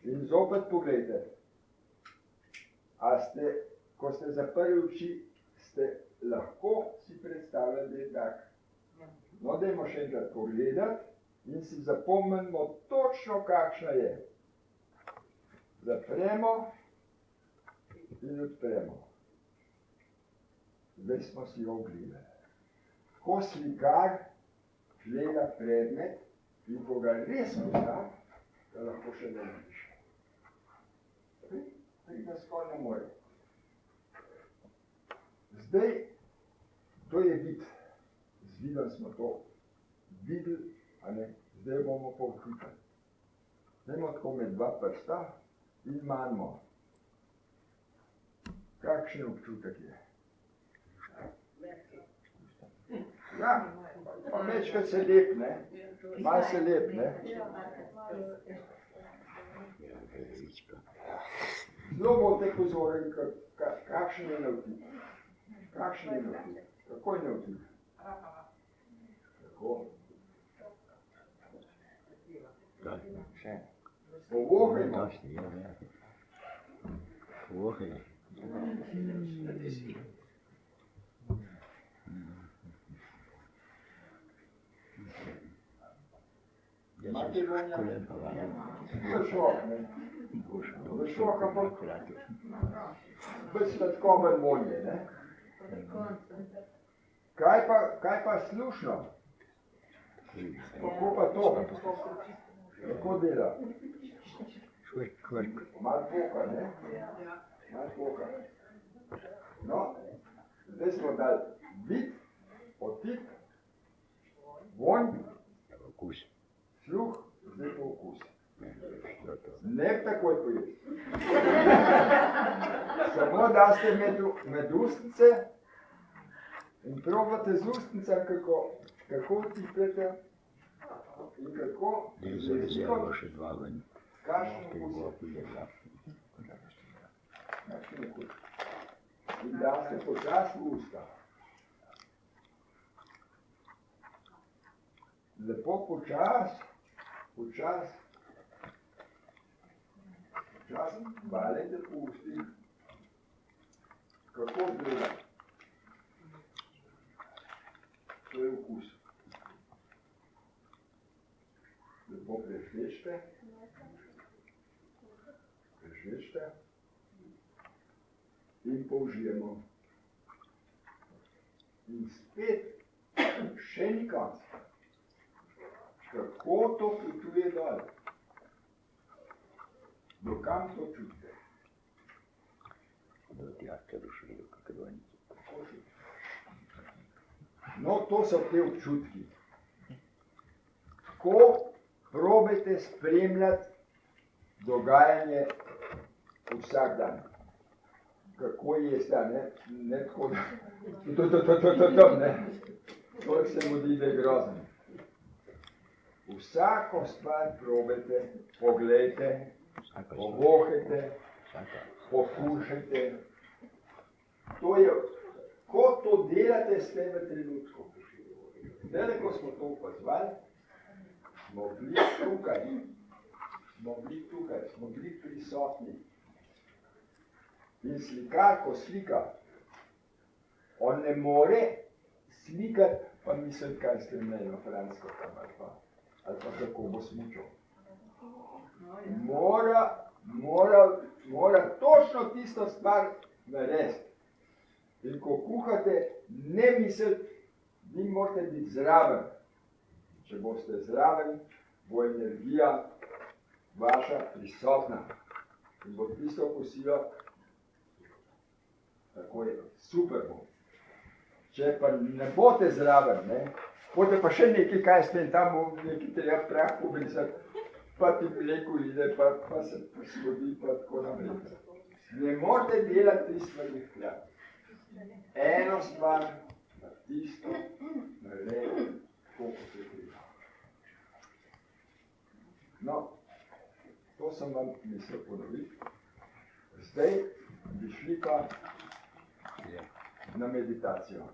in zopet pogledajte. A ste, ko ste zaprli oči, ste lahko si predstavljali, da je tak. No, dajmo še enkrat pogledati in si zapomnimo točno, kakšna je. Zapremo in odpremo. Zdaj smo si jo ogledali. Ko slikar gleda predmet in ko ga res pozna, ga lahko še ne napiše. Ga skoraj ne more. Zdaj, to je vid. Z vidom smo to videli, a ne? Zdaj bomo pa vklikali. Dajmo tako med dva prsta in manjmo. Kakšen občutek je? Ja, pa večkrat se lep, ne? Malo se lep, ne? Zelo boste pozorni, kakšen je navtip. Kakšen je navtip? Kako je navtip? Tako. Povohajmo. Povohajmo. Imate vonja? Vršok, ne? Vršok, ampak bolj sladkoven vonje, ne? Kaj pa slušno? Kako pa to? Kako dela? Malo poka, ne? Malo poka. No, zdaj smo dali vid, otip, vonj, sluh, zdaj pa okus. Ne takoj pojesti. Samo daste med ustnice in probate z ustnicami, kako otipljate in kako jezikom, kakšen okus je. Kakšen okus. In daste počasi v usta. Lepo počasi valjajte po ustih, kako zgleda. To je okus. Lepo prešvečte in použijemo. In spet še ni konc. Kako to potuje dol? Do kam to čutite? No, to so te občutki. Ko probajte spremljati dogajanje vsak dan. Kako je sta, ne? Ne tako, ne? To se modi, da je grozen. Vsako stvar probajte, poglejte, povohajte, pokušajte. To je, ko to delate, ste v trenutku. Zdaj, ko smo to opazovali, smo bili prisotni. In slikar, ko slika, on ne more slikati, pa misliti, kaj ste imeli fransko tam ali pa kako bo smučal. Mora točno tisto stvar narediti. In ko kuhate, ne misliti, vi morate biti zraven. Če boste zraven, bo energija vaša prisotna. In bo tisto kosilo, tako je, super bo. Če pa ne boste zraven, ne, boste pa še nekaj, kaj s tem, tam bo nekaj treba prah pobrisati, pa ti mleko ide, pa se poslodi, pa tako naprej. Ne morete delati 3 stvari hkrati. Eno stvar, na tisto, naredi, koliko se treba. No, to sem vam mislil ponoviti. Zdaj bi šli pa na meditacijo.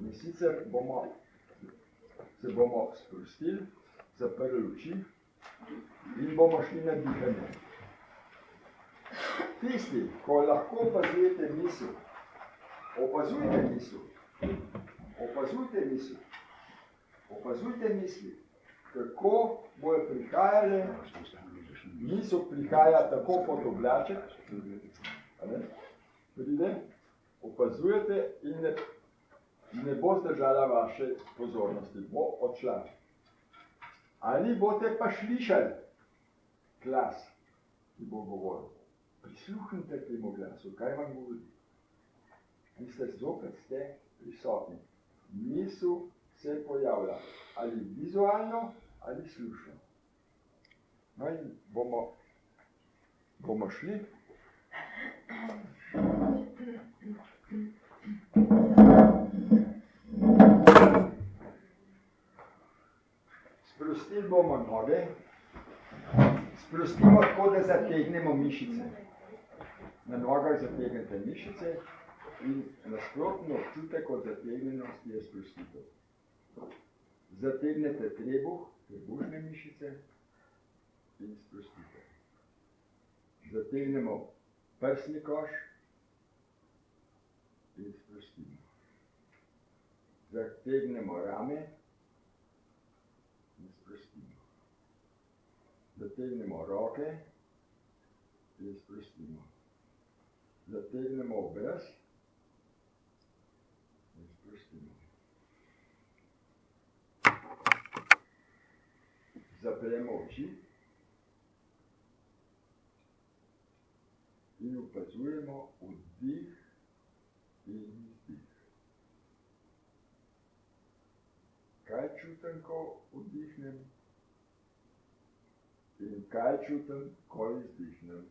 In sicer se bomo sprostili, zaprli oči in bomo šli na dihanje. Tisti, ko lahko opazujete misel, opazujte misel, opazujte misel, opazujte misli, kako bojo prihajale, misel prihaja tako pod oblaček, pride, opazujete in ne bo zdržala vaše pozornosti, bo odšla. Ali boste pa slišali glas, ki bo govoril. Prisluhnite temu glasu, kaj vam govori. In zopet ste prisotni. Misel se pojavlja ali vizualno, ali slušno. No in bomo šli. Sprostili bomo noge, sprostimo tako, da zategnemo mišice. Na nogah zategnete mišice in nasprotno občutek od zategnjenosti je sprostitev. Zategnete trebušne mišice in sprostite. Zategnemo prsni koš in sprostimo. Zategnemo rame in sprostimo. Zategnemo roke in sprostimo. Zategnemo obraz in sprostimo. Zapremo oči in opazujemo vdih in izdih. Kaj čutim, ko vdihnem in kaj čutim, ko izdihnem.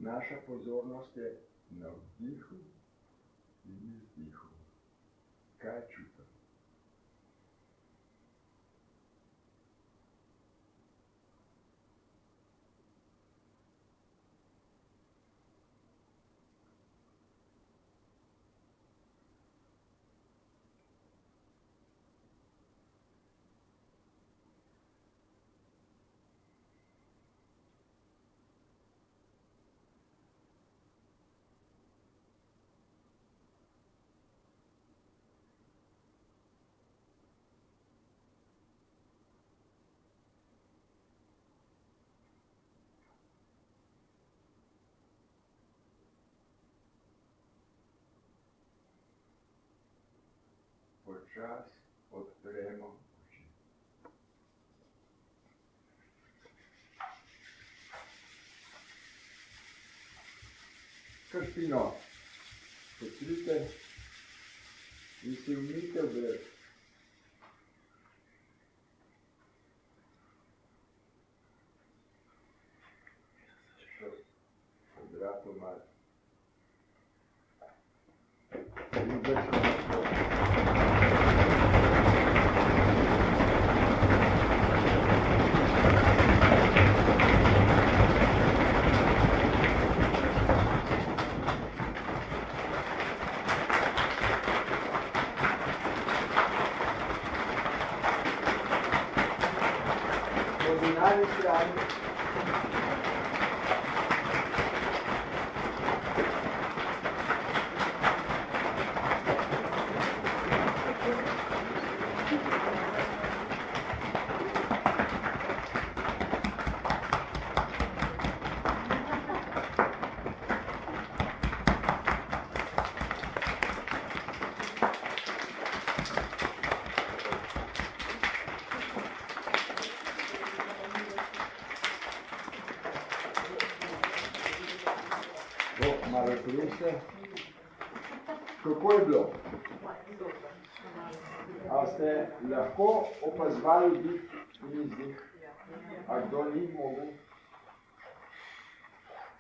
Naša pozornost je na vdihu in izdihu. Kaj čutim? Počas odpremo oči. Krpino potrite in se umijte v brez. Odrato malo. In začnemo. Strani. To malo pleste. Kako je bilo? A ste lahko opazovali dih in izdih? A kdo ni mogel?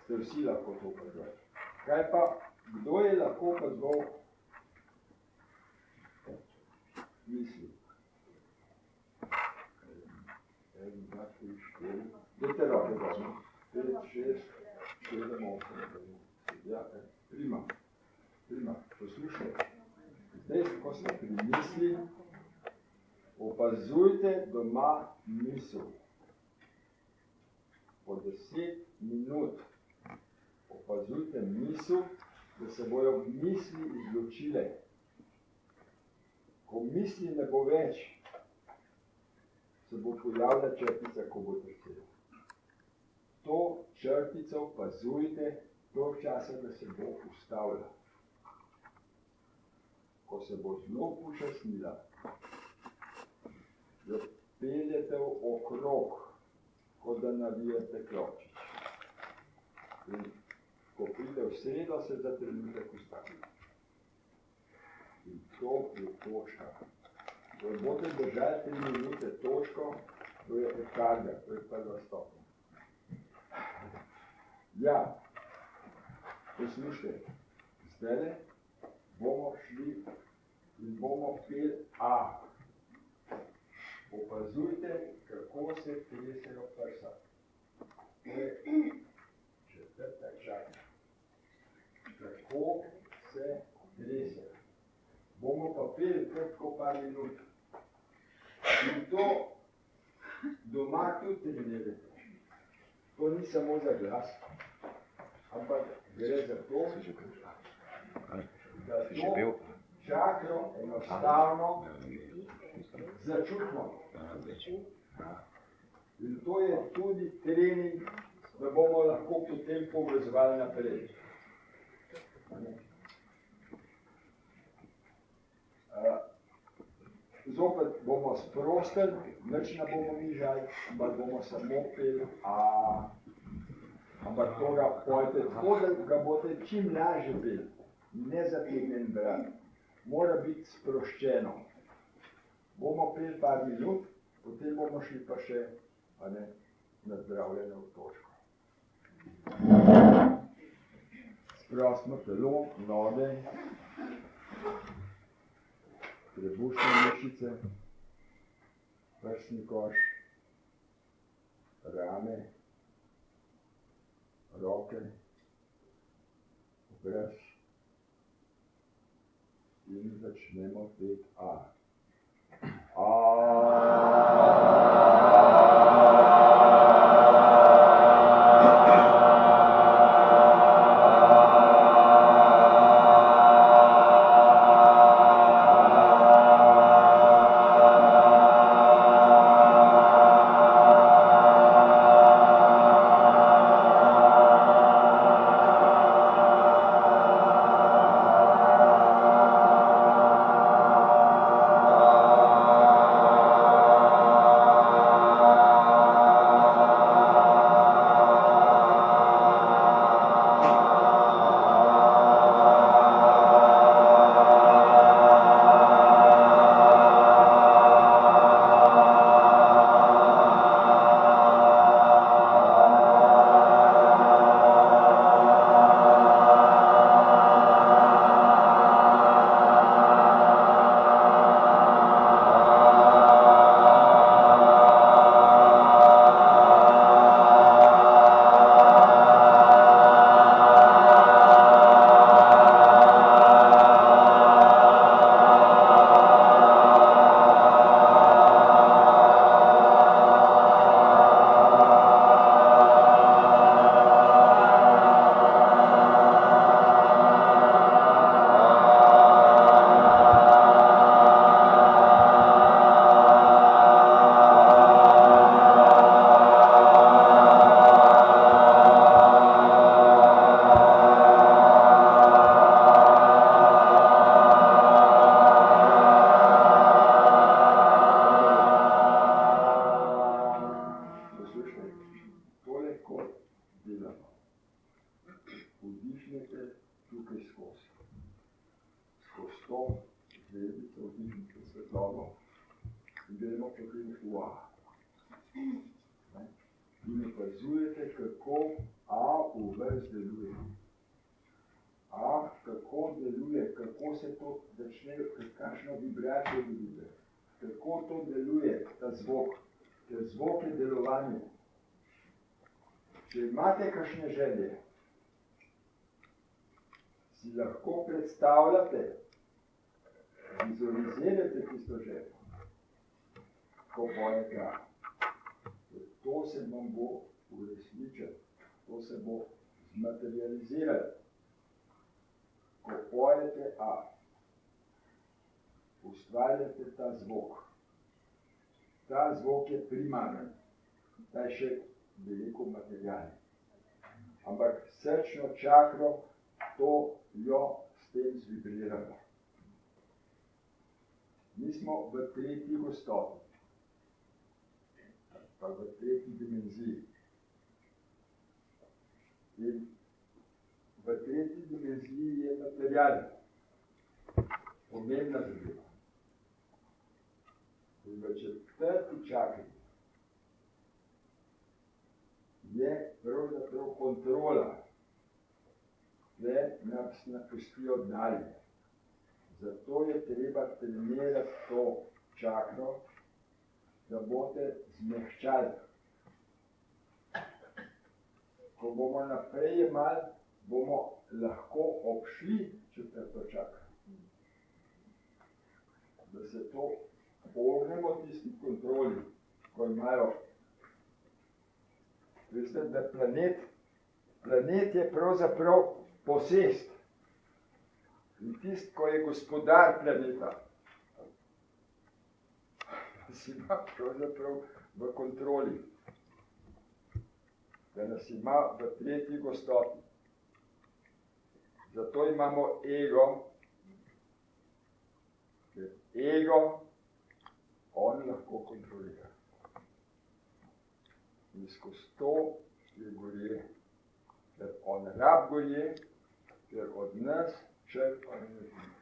Ste vsi lahko to opazovali. Kaj pa, kdo je lahko opazoval misli? 1, 2, 3, 4. Dajte roke, dobro. 5, 6, 7, 8. Ja, prima. Poslušaj. Zdaj, ko ste pri misli, opazujte doma misel. Po 10 minut opazujte misel, da se bojo misli izločile. Ko misli ne bo več, se bo pojavila črtica, ko bo trpela. To črtico opazujte do časa, da se bo ustavila. Ko se bo zelo upočasnila, jo peljete okrog, kot da navijate klopčič. In ko pride v sredo, se za trenutek ustavi. In to je točka. Ko boste držali 3 minute točko, to je ekarga, to je prva stopnja. Ja, poslušajte, zdaj bomo šli in bomo peli A. Opazujte, kako se tresejo prsa. To je 4. čas. Kako se tresejo. Bomo pa peli tako par minut. In to doma tudi trenirate. To ni samo za glas, ampak gre za to, da to čakro enostavno začutimo. In to je tudi trening, da bomo lahko potem povezovali naprej. Zopet bomo sprostili, nič ne bomo mižali, ampak bomo samo peli A. Ampak to ga pojte tako, da ga boste čim lažje peli. Ne zategnen brat. Mora biti sproščeno. Bomo peli par minut, potem bomo šli pa še na zdravljene v točko. Sprostimo telo, noge, trebušne mišice, prsni koš, rame, roke, obraz in začnemo peti A. vdihnete tukaj skozi. Skozi to zvezdico vdihnete svetlobo in gremo potem v A. In opazujete, kako A v vas deluje. A, kako deluje, kako se to začne, kakšno vibracijo vidite, kako to deluje, ta zvok, ker zvok je delovanje. Če imate kakšne želje, si lahko predstavljate, vizualizirate tisto željo, ko pojete A. To se vam bo uresničilo, to se bo zmaterializiralo. Ko pojete A, ustvarjate ta zvok. Ta zvok je primaren, ta je še veliko materialni. Ampak srčno čakro to jo s tem zvibriramo. Mi smo v tretji gostoti, pa v tretji dimenziji. In v tretji dimenziji je material, pomembna zadeva. In v četrti čakri je pravzaprav kontrola, tle nas napustijo dalje. Zato je treba trenirati to čakro, da boste zmehčali. Ko bomo naprej jemali, bomo lahko obšli četrto čakro. Da se to ognemo tisti kontroli, ko imajo. Veste, da planet je pravzaprav posest. In tisti, ko je gospodar planeta, si ima pravzaprav v kontroli, da nas ima v tretji gostoti. Zato imamo ego, ker ego on lahko kontrolira. In skozi to je gorje, ker on rab gorje, ker od nas črpa energijo.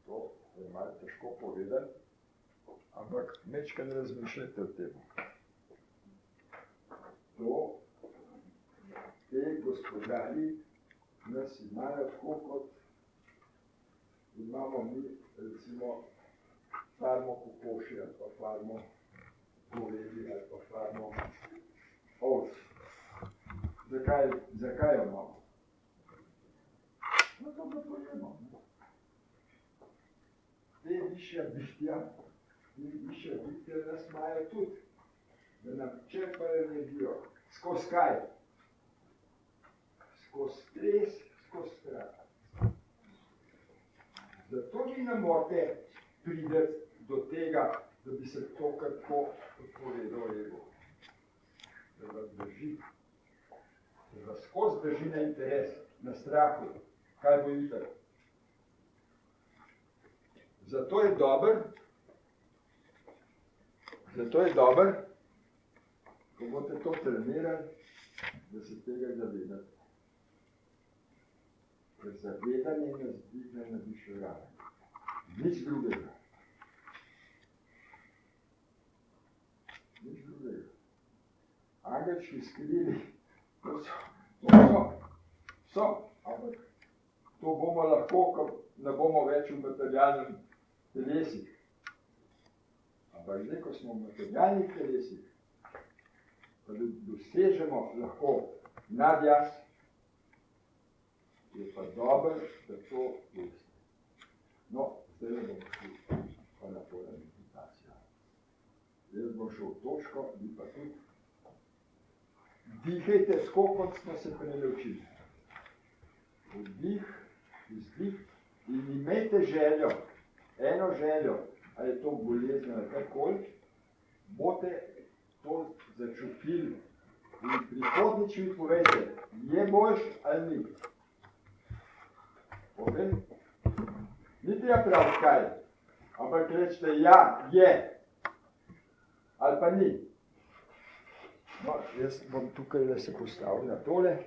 To je malo težko povedati, ampak mečkaj razmišljajte o tem. Te gospodari nas imajo tako, kot imamo mi, recimo, farmo kokoši ali pa farmo govedi ali pa farmo ovc. Zakaj jo imamo? No, to pa pojemo. Te višja bitja nas imajo tudi, da nam črpajo energijo. Skozi kaj? Skozi stres, skozi strah. Zato vi ne morete priti do tega, da bi se to kako odpovedal ego. Da vas drži. Da vas skozi drži na interes, na strahu. Kaj bo jutri? Zato je dober, ko boste to trenirali, da se tega zavedate. Ker zavedanje nas dvigne na višjo raven. Nič drugega. Angelčki skrili, so, ampak to bomo lahko, ko ne bomo več v materialnem telesih. Ampak zdaj, ko smo v materialnih telesih, pa dosežemo lahko nadjaz, je pa dobro, da to veste. No, zdaj ne bomo šli pa na tole meditacijo. Zdaj bom šel v točko, vi pa tudi. Dihajte tako, kot smo se prej učili. Vdih, izdih in imejte željo, eno željo, ali je to bolezen ali kakoli, boste to začutili in prihodnič mi povejte, je boljš ali ni. Povej, ni treba prav kaj, ampak rečete, ja, je, ali pa ni. No, jaz bom tukaj, da se postavil na tole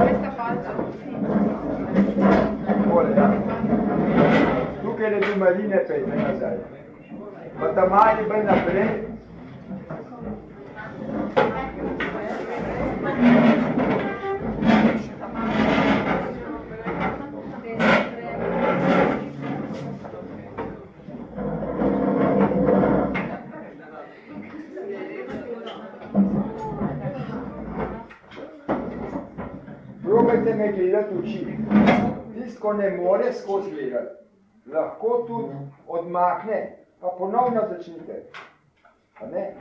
Questa faccia. Tole, ja. Tukaj je tu Marine pejte nazaj. Pa ta mali bolj naprej. Probajte me gledati v oči. Tisto, ko ne more skozi gledati, lahko tudi odmakne, pa ponovno začnite. A ne?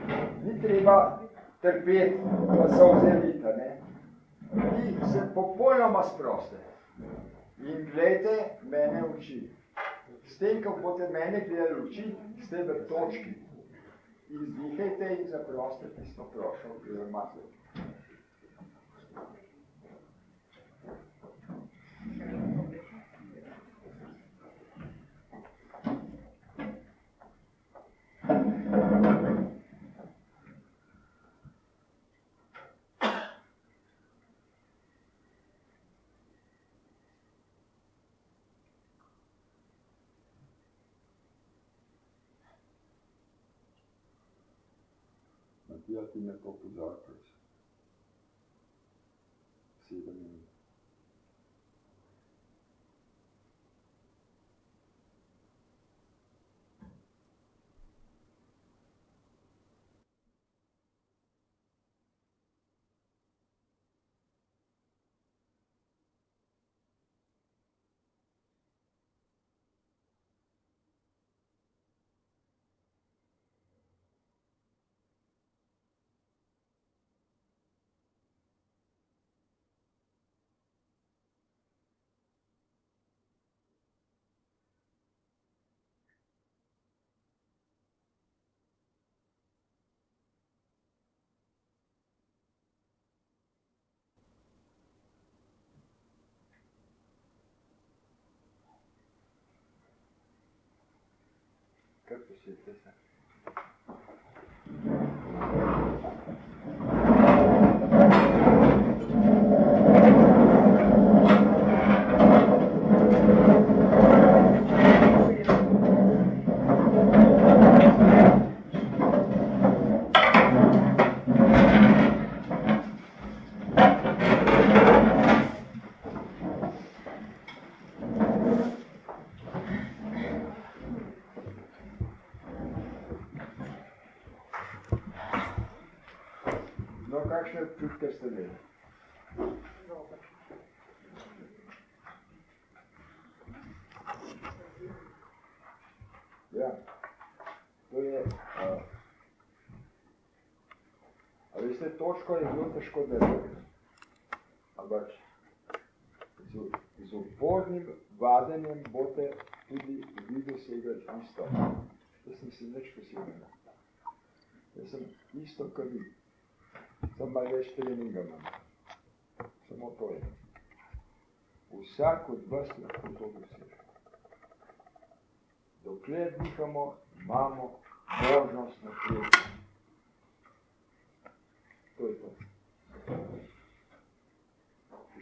Ni treba trpeti, pa se oziriti, a ne? Vi se popolnoma sproste in gledajte mene v oči. S tem, ko boste mene gledali v oči, ste v točki. Izdihajte in zaproste tisto prošlo, ki jo imate. Matija, ti me to pozor, prosim. 7 minut. Kar posvete se. No, kakšne občutke ste imeli? Ja, to je, a veste, točko je zelo težko delati, ampak z upornim vadenjem boste tudi vi dosegli isto. Jaz sem si nič posebnega. Jaz sem isto kot vi. Sem malo več treninga imam. Samo to je. Vsak od vas lahko to doseže. Dokler dihamo, imamo možnost napredka. To je to.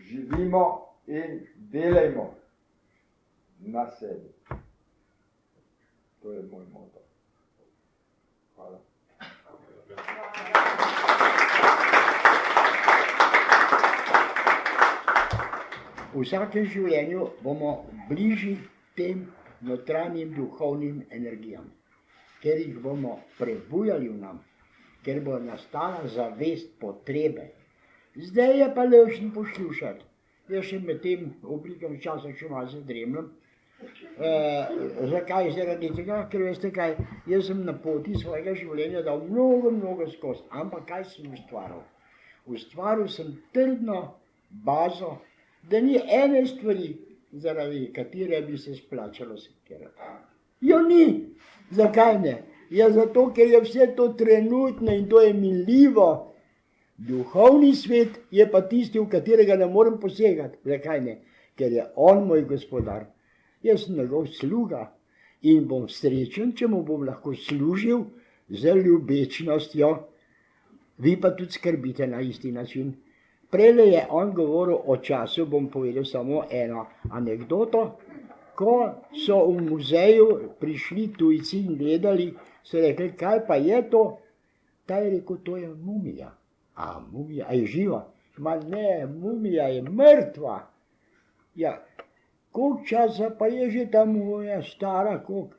Živimo in delajmo na sebi. To je moj moto. Hvala. V vsakem življenju bomo bližji tem notranjim duhovnim energijam, ker jih bomo prebujali v nam, ker bo nastala zavest potrebe. Zdaj je pa levšen poslušati. Jaz še med tem oblikam časa še malo zadremljam. Zakaj? Zaradi tega, ker veste kaj, jaz sem na poti svojega življenja dal mnogo skozi, ampak kaj sem ustvaril? Ustvaril sem trdno bazo, da ni ene stvari, zaradi katere bi se splačalo sekirati. Jo ni! Zakaj ne? Ja, zato, ker je vse to trenutno in to je minljivo. Duhovni svet je pa tisti, v katerega ne morem posegati. Zakaj ne? Ker je on moj gospodar. Jaz sem njegov sluga in bom srečen, če mu bom lahko služil z ljubečnostjo. Vi pa tudi skrbite na isti način. Prele je on govoril o času, bom povedal samo eno anekdoto. Ko so v muzeju prišli tujci in gledali, so rekli, kaj pa je to? Ta je rekel, to je mumija. A mumija, a je živa? Ma ne, mumija je mrtva. Ja, koliko časa pa je že ta mumija stara, koliko?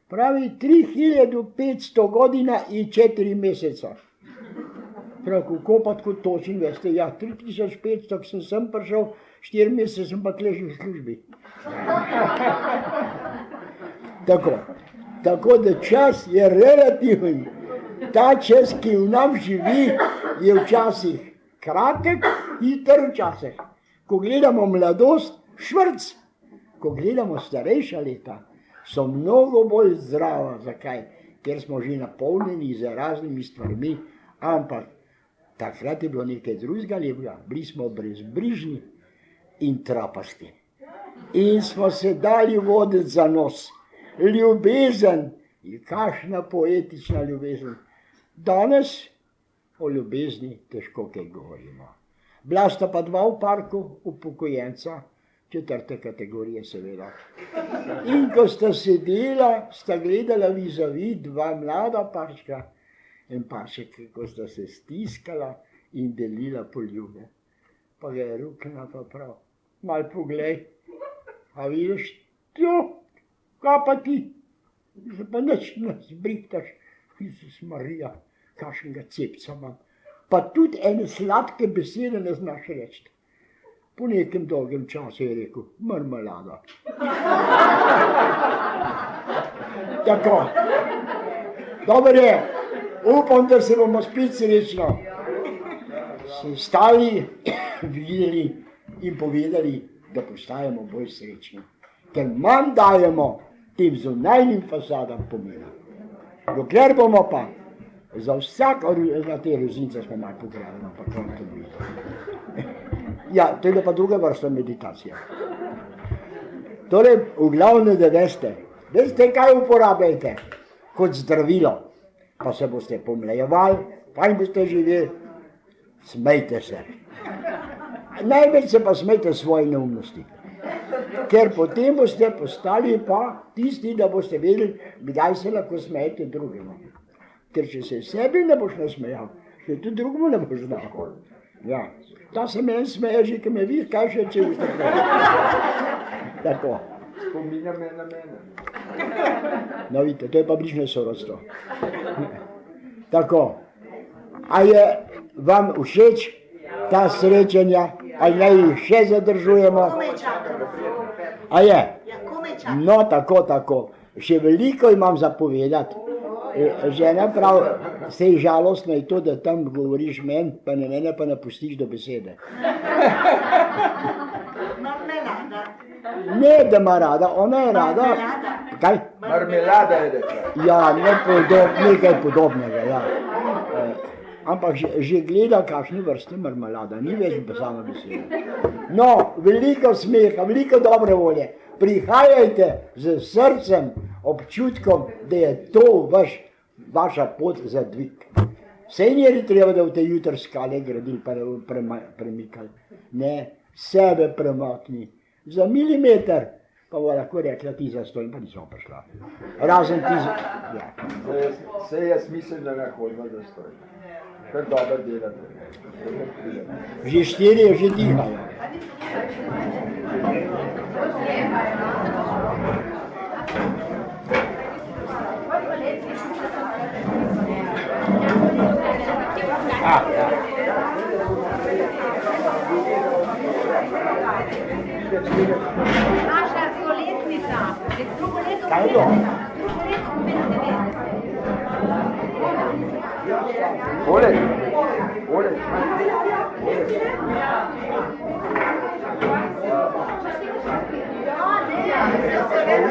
Pravi 3500 godina in 4 meseca. Prav, kako pa tako točen, veste, ja, 3500, ko sem prišel, 4 mesece sem pa tule že v službi. Tako da čas je relativen. Ta čas, ki v nam živi, je včasih kratek, hiter včasih. Ko gledamo mladost, švrc. Ko gledamo starejša leta, so mnogo bolj zdrava. Zakaj? Ker smo že napolnjeni z raznimi stvarmi, ampak takrat je bilo nekaj drugega lepega. Bili smo brezbrižni in trapasti. In smo se dali voditi za nos. Ljubezen, kakšna poetična ljubezen. Danes o ljubezni težko kaj govorimo. Bila sta pa dva v parku, upokojenca, 4. kategorije seveda. In ko sta sedela, sta gledala vis-a-vis dva mlada parčka in parček, ko sta se stiskala in delila poljube. Pa ga je ruknila pa prav. Mal poglej, a vidiš to, kaj pa ti? Pa nič zbrihtaš, Isus Marija, kakšnega cepca imam. Pa tudi ene sladke besede ne znaš reči. Po nekem dolgem času je rekel, marmelada. Tako. Dobro je, upam, da se bomo spet srečno sestali, videli in povedali, da postajamo bolj srečni. Ker manj dajemo tem zunajnim fasadam pomena. Dokler bomo pa za vsako, na te rozince smo malo pogravili, pa kam to bi. Ja, to je pa druga vrsta meditacija. Torej, v glavnem, da veste, kaj uporabljajte kot zdravilo, pa se boste pomlejevali, fajn boste živeli, smejte se. Največ se pa smejte svoje neumnosti. Ker potem boste postali pa tisti, da boste vedeli, kdaj se lahko smejete drugemu. Ker če se sebi ne boš nasmejal, še tudi drugemu ne boš znal. Ja, ta se meni smeje že, ki me vidi, kaj še če boste pravi. Tako. Spominja me na mene. No vidite, to je pa bližnje sorodstvo. Tako. A je vam všeč ta srečanja, ali naj jih še zadržujemo? A je? No, tako. Še veliko imam za povedati. Žena prav, sej žalostno je to, da tam govoriš meni, pa ne mene pa ne pustiš do besede. Marmelada. Ne, da ima rada, ona je rada. Kaj? Marmelada je rekla. Ja, nekaj podobnega, ja. Ampak že gleda, kakšne vrste marmelada, ni več sama beseda. No, veliko smeha, veliko dobre volje. Prihajajte z srcem, občutkom, da je to vaša pot za dvig. Sej ni treba, da boste jutri skale gradili, premikali. Ne, sebe premakni. Za milimeter pa bo lahko rekla, ti zastojim, pa nisem prišla. Razen ti ja. Sej jaz mislim, da ne hodimo zastojim. Kar dobro delate. Že 4 že dihajo. Naša stoletnica, že drugo leto Kaj je to? Olej. Ja, ne,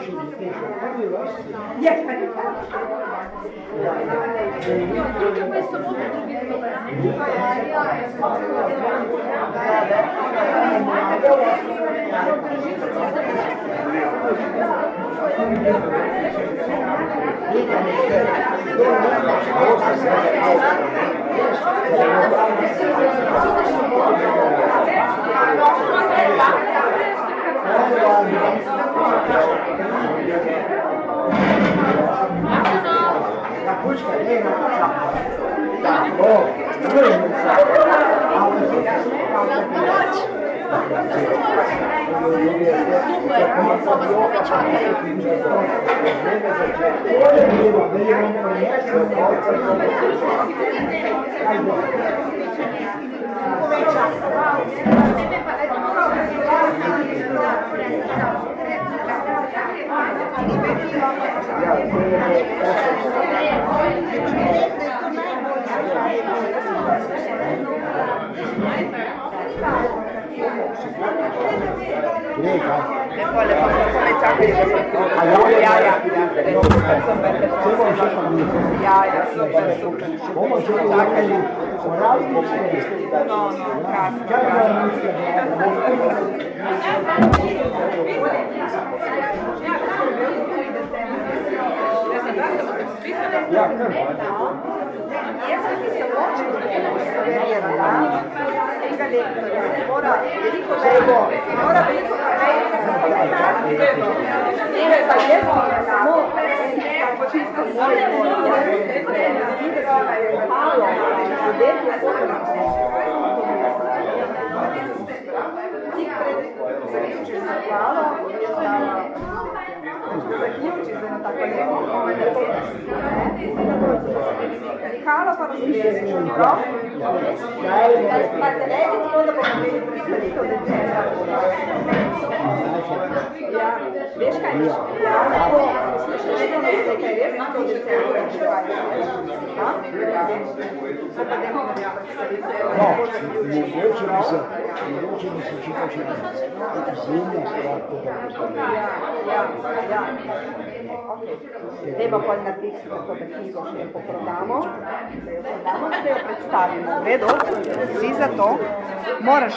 še teško. Prvi vrsti. Halo, pa razmišljati, no? Pa te ne bi tako, da bomo imeli predstavitev decembra. Ja, veš kaj? Ja, tako, slišiš, da ne vse kaj res, to decembra prihaja. Ja? Pa pa demo na predstavitev. Mogoče bi se čital še zimna stvar, to da postavlja. Ja. Treba pa narediti tako, da knjigo še poprodamo, da jo predstavimo. V redu, vsi za to moraš